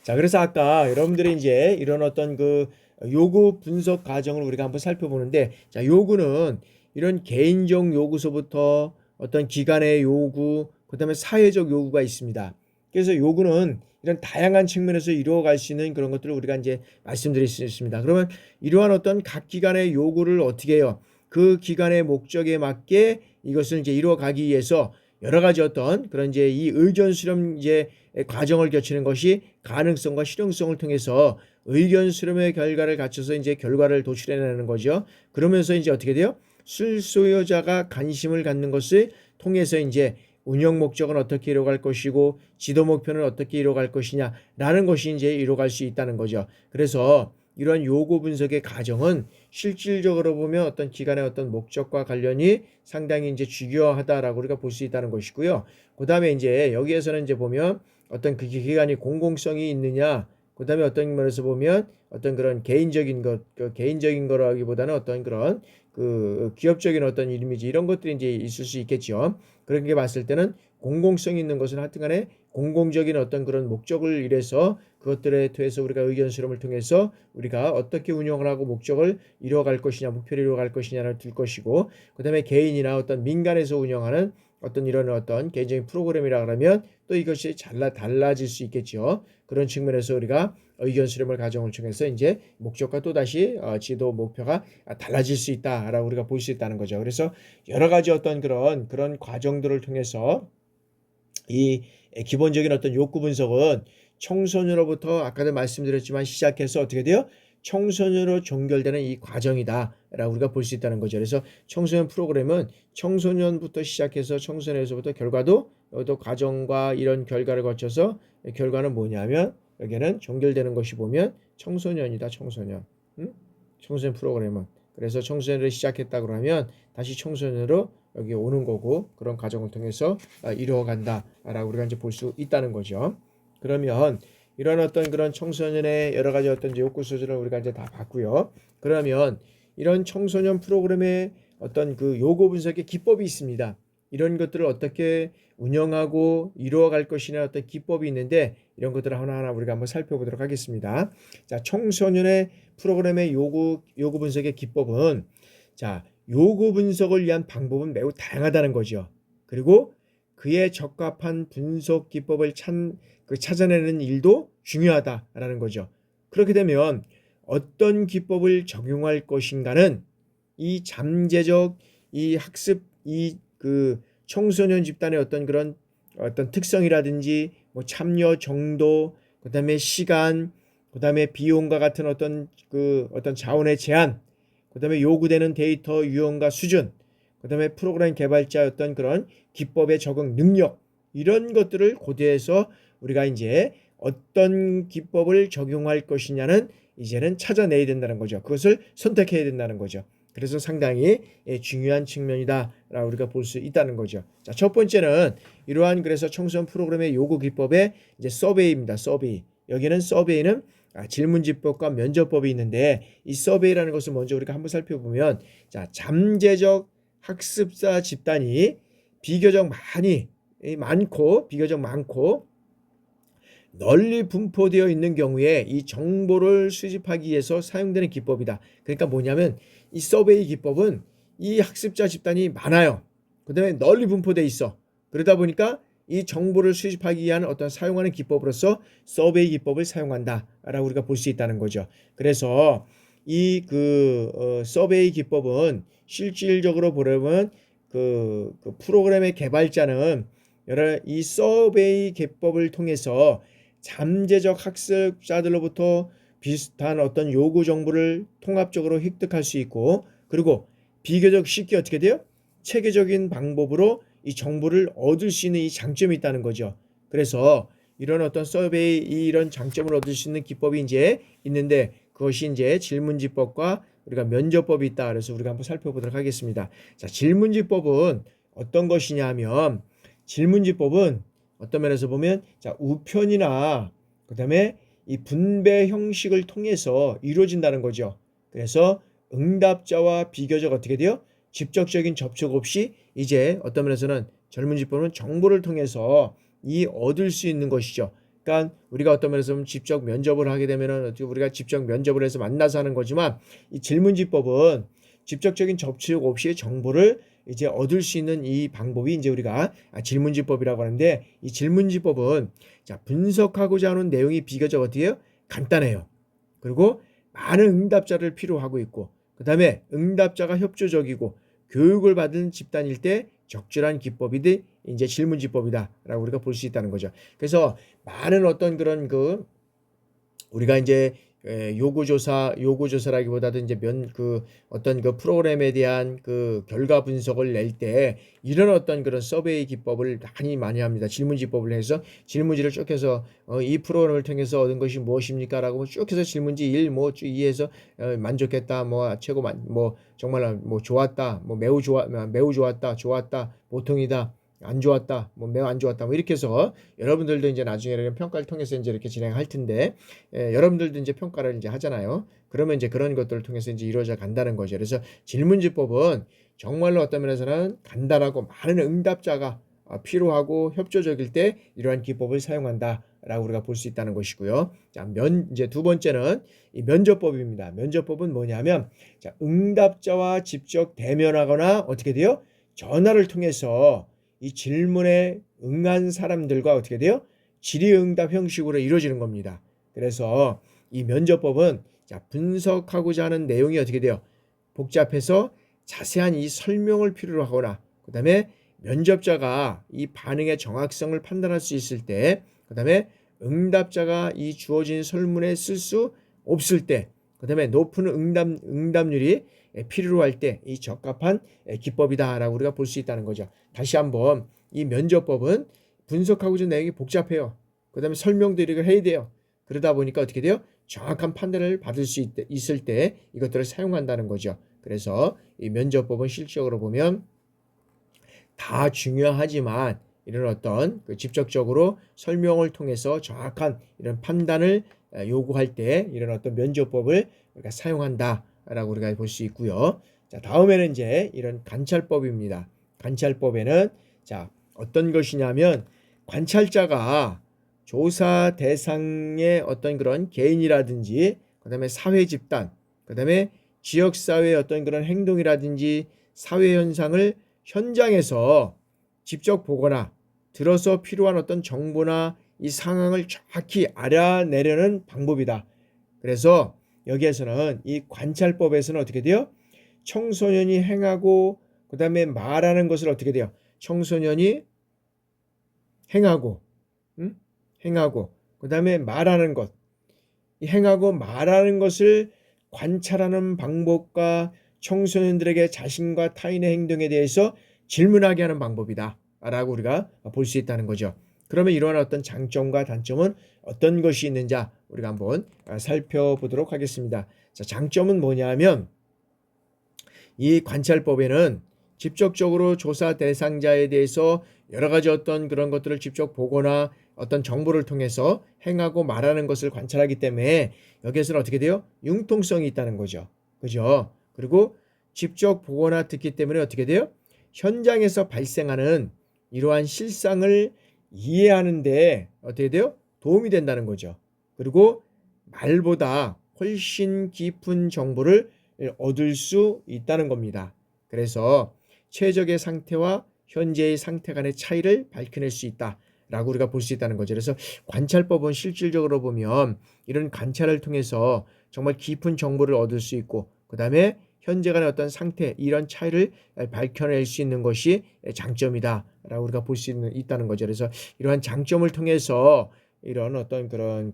A: 자, 그래서 아까 여러분들이 이제 이런 어떤 그 요구 분석 과정을 우리가 한번 살펴보는데, 자, 요구는 이런 개인적 요구서부터 어떤 기관의 요구, 그다음에 사회적 요구가 있습니다. 그래서 요구는 이런 다양한 측면에서 이루어갈 수 있는 그런 것들을 우리가 이제 말씀드릴 수 있습니다. 그러면 이러한 어떤 각 기관의 요구를 어떻게 해요? 그 기관의 목적에 맞게 이것을 이제 이루어가기 위해서 여러 가지 어떤 그런 이제 이 의견 수렴 이제 과정을 거치는 것이 가능성과 실용성을 통해서 의견 수렴의 결과를 갖춰서 이제 결과를 도출해내는 거죠. 그러면서 이제 어떻게 돼요? 실소유자가 관심을 갖는 것을 통해서 이제 운영 목적은 어떻게 이루어갈 것이고 지도 목표는 어떻게 이루어갈 것이냐라는 것이 이제 이루어갈 수 있다는 거죠. 그래서 이러한 요구 분석의 과정은 실질적으로 보면 어떤 기관의 어떤 목적과 관련이 상당히 이제 중요하다라고 우리가 볼 수 있다는 것이고요. 그 다음에 이제 여기에서는 이제 보면 어떤 그 기관이 공공성이 있느냐, 그 다음에 어떤 면에서 보면 어떤 그런 개인적인 것, 그 개인적인 거라기보다는 어떤 그런 그 기업적인 어떤 이미지 이런 것들이 이제 있을 수 있겠죠. 그런 게 봤을 때는 공공성 있는 것은 하여튼간에 공공적인 어떤 그런 목적을 이래서 그것들에 대해서 우리가 의견 수렴을 통해서 우리가 어떻게 운영을 하고 목적을 이루어갈 것이냐, 목표를 이루어갈 것이냐를 둘 것이고, 그 다음에 개인이나 어떤 민간에서 운영하는 어떤 이런 어떤 개인적인 프로그램이라 그러면 또 이것이 달라질 수 있겠죠. 그런 측면에서 우리가 의견 수렴을 과정을 통해서 이제 목적과 또다시 지도 목표가 달라질 수 있다라고 우리가 볼 수 있다는 거죠. 그래서 여러 가지 어떤 그런 과정들을 통해서 이 기본적인 어떤 욕구 분석은 청소년으로부터 아까도 말씀드렸지만 시작해서 어떻게 돼요? 청소년으로 종결되는 이 과정이다라고 우리가 볼 수 있다는 거죠. 그래서 청소년 프로그램은 청소년부터 시작해서 청소년에서부터 결과도 또 과정과 이런 결과를 거쳐서 결과는 뭐냐면 여기는 종결되는 것이 보면 청소년이다. 청소년. 청소년 프로그램은. 그래서 청소년을 시작했다 그러면 다시 청소년으로 여기 오는 거고 그런 과정을 통해서 이루어간다라고 우리가 이제 볼 수 있다는 거죠. 그러면 이런 어떤 그런 청소년의 여러 가지 어떤 욕구 수준을 우리가 이제 다 봤고요. 그러면 이런 청소년 프로그램의 어떤 그 요구 분석의 기법이 있습니다. 이런 것들을 어떻게 운영하고 이루어갈 것이냐 어떤 기법이 있는데 이런 것들을 하나하나 우리가 한번 살펴보도록 하겠습니다. 자, 청소년의 프로그램의 요구 분석의 기법은 자, 요구 분석을 위한 방법은 매우 다양하다는 거죠. 그리고 그에 적합한 분석 기법을 찾아내는 일도 중요하다라는 거죠. 그렇게 되면 어떤 기법을 적용할 것인가는 이 잠재적 이 학습 이 그 청소년 집단의 어떤 그런 어떤 특성이라든지 뭐 참여 정도 그다음에 시간, 그다음에 비용과 같은 어떤 자원의 제한, 그다음에 요구되는 데이터 유형과 수준, 그다음에 프로그램 개발자의 어떤 그런 기법의 적응 능력, 이런 것들을 고려해서 우리가 이제 어떤 기법을 적용할 것이냐는 이제는 찾아내야 된다는 거죠. 그것을 선택해야 된다는 거죠. 그래서 상당히 중요한 측면이다라고 우리가 볼 수 있다는 거죠. 자, 첫 번째는 이러한 그래서 청소년 프로그램의 요구 기법의 이제 서베이입니다. 서베이. 여기는 서베이는 질문지법과 면접법이 있는데, 이 서베이라는 것을 먼저 우리가 한번 살펴보면, 자, 잠재적 학습자 집단이 비교적 많고 널리 분포되어 있는 경우에 이 정보를 수집하기 위해서 사용되는 기법이다. 그러니까 뭐냐면 이 서베이 기법은 이 학습자 집단이 많아요. 그다음에 널리 분포되어 있어. 그러다 보니까 이 정보를 수집하기 위한 어떤 사용하는 기법으로서 서베이 기법을 사용한다라고 우리가 볼 수 있다는 거죠. 그래서 이 서베이 기법은 실질적으로 보려면 그 프로그램의 개발자는 이 서베이 기법을 통해서 잠재적 학습자들로부터 비슷한 어떤 요구 정보를 통합적으로 획득할 수 있고, 그리고 비교적 쉽게 어떻게 돼요? 체계적인 방법으로 이 정보를 얻을 수 있는 이 장점이 있다는 거죠. 그래서 이런 어떤 서베이 이런 장점을 얻을 수 있는 기법이 이제 있는데, 그것이 이제 질문지법과 우리가 면접법이 있다. 그래서 우리가 한번 살펴보도록 하겠습니다. 자, 질문지법은 어떤 것이냐 하면, 질문지법은 어떤 면에서 보면, 자, 우편이나 그다음에 이 분배 형식을 통해서 이루어진다는 거죠. 그래서 응답자와 비교적 어떻게 돼요? 직접적인 접촉 없이 이제 어떤 면에서는 질문지법은 정보를 통해서 이 얻을 수 있는 것이죠. 그러니까 우리가 어떤 면에서 보면 직접 면접을 하게 되면은 우리가 직접 면접을 해서 만나서 하는 거지만, 이 질문지법은 직접적인 접촉 없이 정보를 이제 얻을 수 있는 이 방법이 이제 우리가 질문지법이라고 하는데, 이 질문지법은 자, 분석하고자 하는 내용이 비교적 어떻게 해요? 간단해요. 그리고 많은 응답자를 필요하고 있고, 그 다음에 응답자가 협조적이고 교육을 받은 집단일 때 적절한 기법이 이제 질문지법이다라고 우리가 볼 수 있다는 거죠. 그래서 많은 어떤 그런 우리가 이제 요구조사라기보다도 이제 어떤 그 프로그램에 대한 그 결과 분석을 낼 때 이런 어떤 그런 서베이 기법을 많이 합니다. 질문지법을 해서 질문지를 쭉 해서 이 프로그램을 통해서 얻은 것이 무엇입니까라고 쭉 해서 질문지 1, 뭐 2에서 만족했다, 뭐 뭐 정말 뭐 좋았다, 뭐 매우 좋았다, 좋았다, 보통이다, 안 좋았다, 뭐 매우 안 좋았다, 뭐 이렇게 해서 여러분들도 이제 나중에 평가를 통해서 이제 이렇게 진행할 텐데, 여러분들도 이제 평가를 이제 하잖아요. 그러면 이제 그런 것들을 통해서 이제 이루어져 간다는 거죠. 그래서 질문지법은 정말로 어떤 면에서는 간단하고 많은 응답자가 필요하고 협조적일 때 이러한 기법을 사용한다라고 우리가 볼 수 있다는 것이고요. 자, 이제 두 번째는 이 면접법입니다. 면접법은 뭐냐면, 자, 응답자와 직접 대면하거나 어떻게 돼요? 전화를 통해서 이 질문에 응한 사람들과 어떻게 돼요? 질의응답 형식으로 이루어지는 겁니다. 그래서 이 면접법은 자, 분석하고자 하는 내용이 어떻게 돼요? 복잡해서 자세한 이 설명을 필요로 하거나, 그 다음에 면접자가 이 반응의 정확성을 판단할 수 있을 때, 그 다음에 응답자가 이 주어진 설문에 쓸 수 없을 때, 그 다음에 높은 응답률이 필요로 할 때 이 적합한 기법이다라고 우리가 볼 수 있다는 거죠. 다시 한번, 이 면접법은 분석하고자 하는 내용이 복잡해요. 그 다음에 설명도 이렇게 해야 돼요. 그러다 보니까 어떻게 돼요? 정확한 판단을 받을 수 있을 때 이것들을 사용한다는 거죠. 그래서 이 면접법은 실질적으로 보면 다 중요하지만, 이런 어떤 직접적으로 설명을 통해서 정확한 이런 판단을 요구할 때 이런 어떤 면접법을 우리가 사용한다라고 우리가 볼 수 있고요. 자, 다음에는 이제 이런 관찰법입니다. 관찰법에는 자, 어떤 것이냐면, 관찰자가 조사 대상의 어떤 그런 개인이라든지, 그 다음에 사회 집단, 그 다음에 지역사회의 어떤 그런 행동이라든지 사회 현상을 현장에서 직접 보거나 들어서 필요한 어떤 정보나 이 상황을 정확히 알아내려는 방법이다. 그래서 여기에서는 이 관찰법에서는 어떻게 돼요? 청소년이 행하고 그 다음에 말하는 것을 어떻게 돼요? 청소년이 행하고, 행하고 그 다음에 말하는 것, 행하고 말하는 것을 관찰하는 방법과 청소년들에게 자신과 타인의 행동에 대해서 질문하게 하는 방법이다 라고 우리가 볼 수 있다는 거죠. 그러면 이러한 어떤 장점과 단점은 어떤 것이 있는지 우리가 한번 살펴보도록 하겠습니다. 자, 장점은 뭐냐면 이 관찰법에는 직접적으로 조사 대상자에 대해서 여러 가지 어떤 그런 것들을 직접 보거나 어떤 정보를 통해서 행하고 말하는 것을 관찰하기 때문에 여기에서는 어떻게 돼요? 융통성이 있다는 거죠. 그죠? 그리고 직접 보거나 듣기 때문에 어떻게 돼요? 현장에서 발생하는 이러한 실상을 이해하는데 어떻게 돼요? 도움이 된다는 거죠. 그리고 말보다 훨씬 깊은 정보를 얻을 수 있다는 겁니다. 그래서 최적의 상태와 현재의 상태 간의 차이를 밝혀낼 수 있다라고 우리가 볼 수 있다는 거죠. 그래서 관찰법은 실질적으로 보면 이런 관찰을 통해서 정말 깊은 정보를 얻을 수 있고 그 다음에 현재 간의 어떤 상태 이런 차이를 밝혀낼 수 있는 것이 장점이다라고 우리가 볼 수 있다는 거죠. 그래서 이러한 장점을 통해서 이런 어떤 그런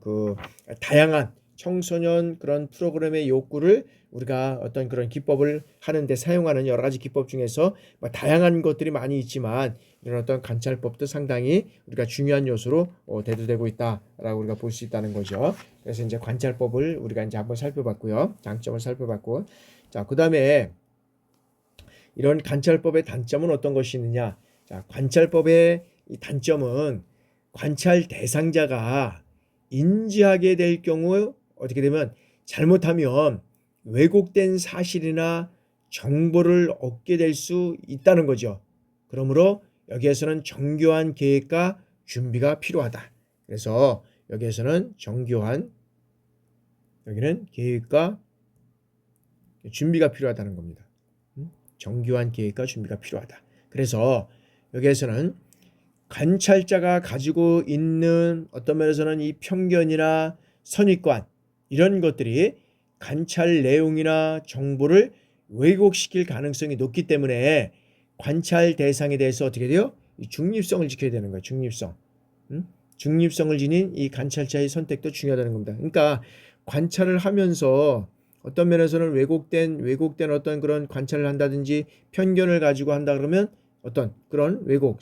A: 다양한 청소년 그런 프로그램의 욕구를 우리가 어떤 그런 기법을 하는데 사용하는 여러 가지 기법 중에서 다양한 것들이 많이 있지만 이런 어떤 관찰법도 상당히 우리가 중요한 요소로 대두되고 있다라고 우리가 볼 수 있다는 거죠. 그래서 이제 관찰법을 우리가 이제 한번 살펴봤고요. 장점을 살펴봤고, 자, 그다음에 이런 관찰법의 단점은 어떤 것이 있느냐? 자, 관찰법의 이 단점은 관찰 대상자가 인지하게 될 경우 어떻게 되면 잘못하면 왜곡된 사실이나 정보를 얻게 될 수 있다는 거죠. 그러므로 여기에서는 정교한 계획과 준비가 필요하다. 그래서 여기에서는 여기는 계획과 준비가 필요하다는 겁니다. 정교한 계획과 준비가 필요하다. 그래서 여기에서는 관찰자가 가지고 있는 어떤 면에서는 이 편견이나 선입관 이런 것들이 관찰 내용이나 정보를 왜곡시킬 가능성이 높기 때문에 관찰 대상에 대해서 어떻게 돼요? 이 중립성을 지켜야 되는 거예요. 중립성을 지닌 이 관찰자의 선택도 중요하다는 겁니다. 그러니까 관찰을 하면서 어떤 면에서는 왜곡된 어떤 그런 관찰을 한다든지 편견을 가지고 한다 그러면 어떤 그런 왜곡,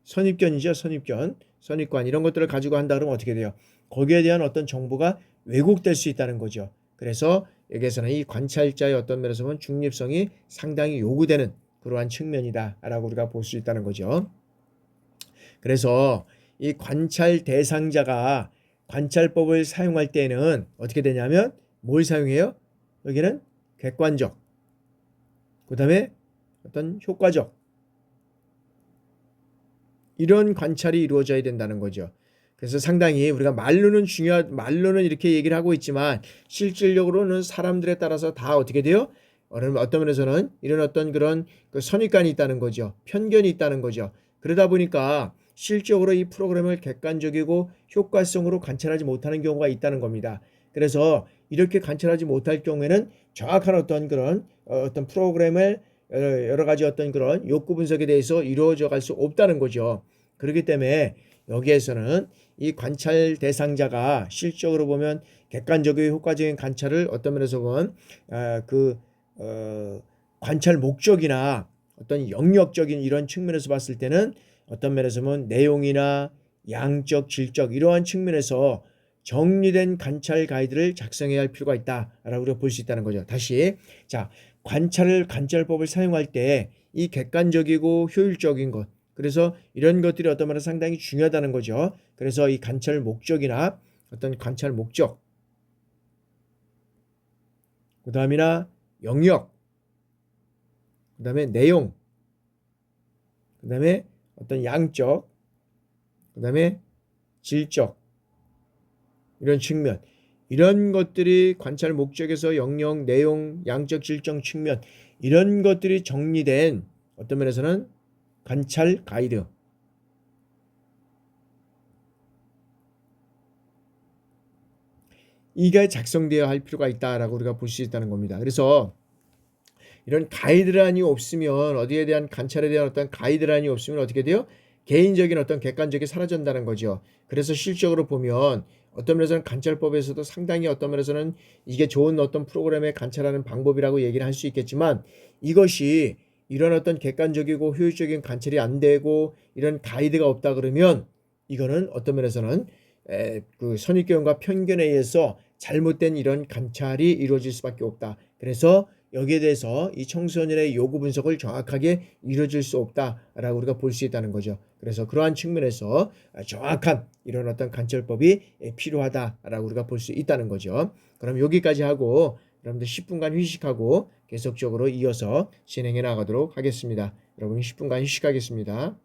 A: 선입견이죠. 선입관 이런 것들을 가지고 한다 그러면 어떻게 돼요? 거기에 대한 어떤 정보가 왜곡될 수 있다는 거죠. 그래서 여기에서는 이 관찰자의 어떤 면에서 보면 중립성이 상당히 요구되는 그러한 측면이다라고 우리가 볼 수 있다는 거죠. 그래서 이 관찰 대상자가 관찰법을 사용할 때는 어떻게 되냐면 뭘 사용해요? 여기는 객관적, 그 다음에 어떤 효과적 이런 관찰이 이루어져야 된다는 거죠. 그래서 상당히 우리가 말로는 이렇게 얘기를 하고 있지만 실질적으로는 사람들에 따라서 다 어떻게 돼요? 어떤 면에서는 이런 어떤 그런 선입관이 있다는 거죠. 편견이 있다는 거죠. 그러다 보니까 실적으로 이 프로그램을 객관적이고 효과성으로 관찰하지 못하는 경우가 있다는 겁니다. 그래서 이렇게 관찰하지 못할 경우에는 정확한 어떤 그런 어떤 프로그램을 여러 가지 어떤 그런 욕구 분석에 대해서 이루어져 갈 수 없다는 거죠. 그렇기 때문에 여기에서는 이 관찰 대상자가 실적으로 보면 객관적이고 효과적인 관찰을 어떤 면에서 보면 관찰 목적이나 어떤 영역적인 이런 측면에서 봤을 때는 어떤 면에서 보면 내용이나 양적, 질적 이러한 측면에서 정리된 관찰 가이드를 작성해야 할 필요가 있다라고 우리가 볼 수 있다는 거죠. 다시 자 관찰법을 사용할 때 이 객관적이고 효율적인 것 그래서 이런 것들이 어떤 면에서 상당히 중요하다는 거죠. 그래서 이 관찰 목적이나 어떤 관찰 목적 그 다음이나 영역 그 다음에 내용 그 다음에 어떤 양적 그 다음에 질적 이런 측면 이런 것들이 관찰 목적에서 영역, 내용, 양적, 질적 측면 이런 것들이 정리된 어떤 면에서는 관찰 가이드 이게 작성되어야 할 필요가 있다라고 우리가 볼 수 있다는 겁니다. 그래서 이런 가이드라인이 없으면 어디에 대한 관찰에 대한 어떤 가이드라인이 없으면 어떻게 돼요? 개인적인 어떤 객관적이 사라진다는 거죠. 그래서 실적으로 보면 어떤 면에서는 관찰법에서도 상당히 어떤 면에서는 이게 좋은 어떤 프로그램에 관찰하는 방법이라고 얘기를 할 수 있겠지만 이것이 이런 어떤 객관적이고 효율적인 관찰이 안 되고 이런 가이드가 없다 그러면 이거는 어떤 면에서는 그 선입견과 편견에 의해서 잘못된 이런 관찰이 이루어질 수밖에 없다. 그래서 여기에 대해서 이 청소년의 요구 분석을 정확하게 이루어질 수 없다라고 우리가 볼 수 있다는 거죠. 그래서 그러한 측면에서 정확한 이런 어떤 관찰법이 필요하다라고 우리가 볼 수 있다는 거죠. 그럼 여기까지 하고 여러분들 10분간 휴식하고 계속적으로 이어서 진행해 나가도록 하겠습니다. 여러분 10분간 휴식하겠습니다.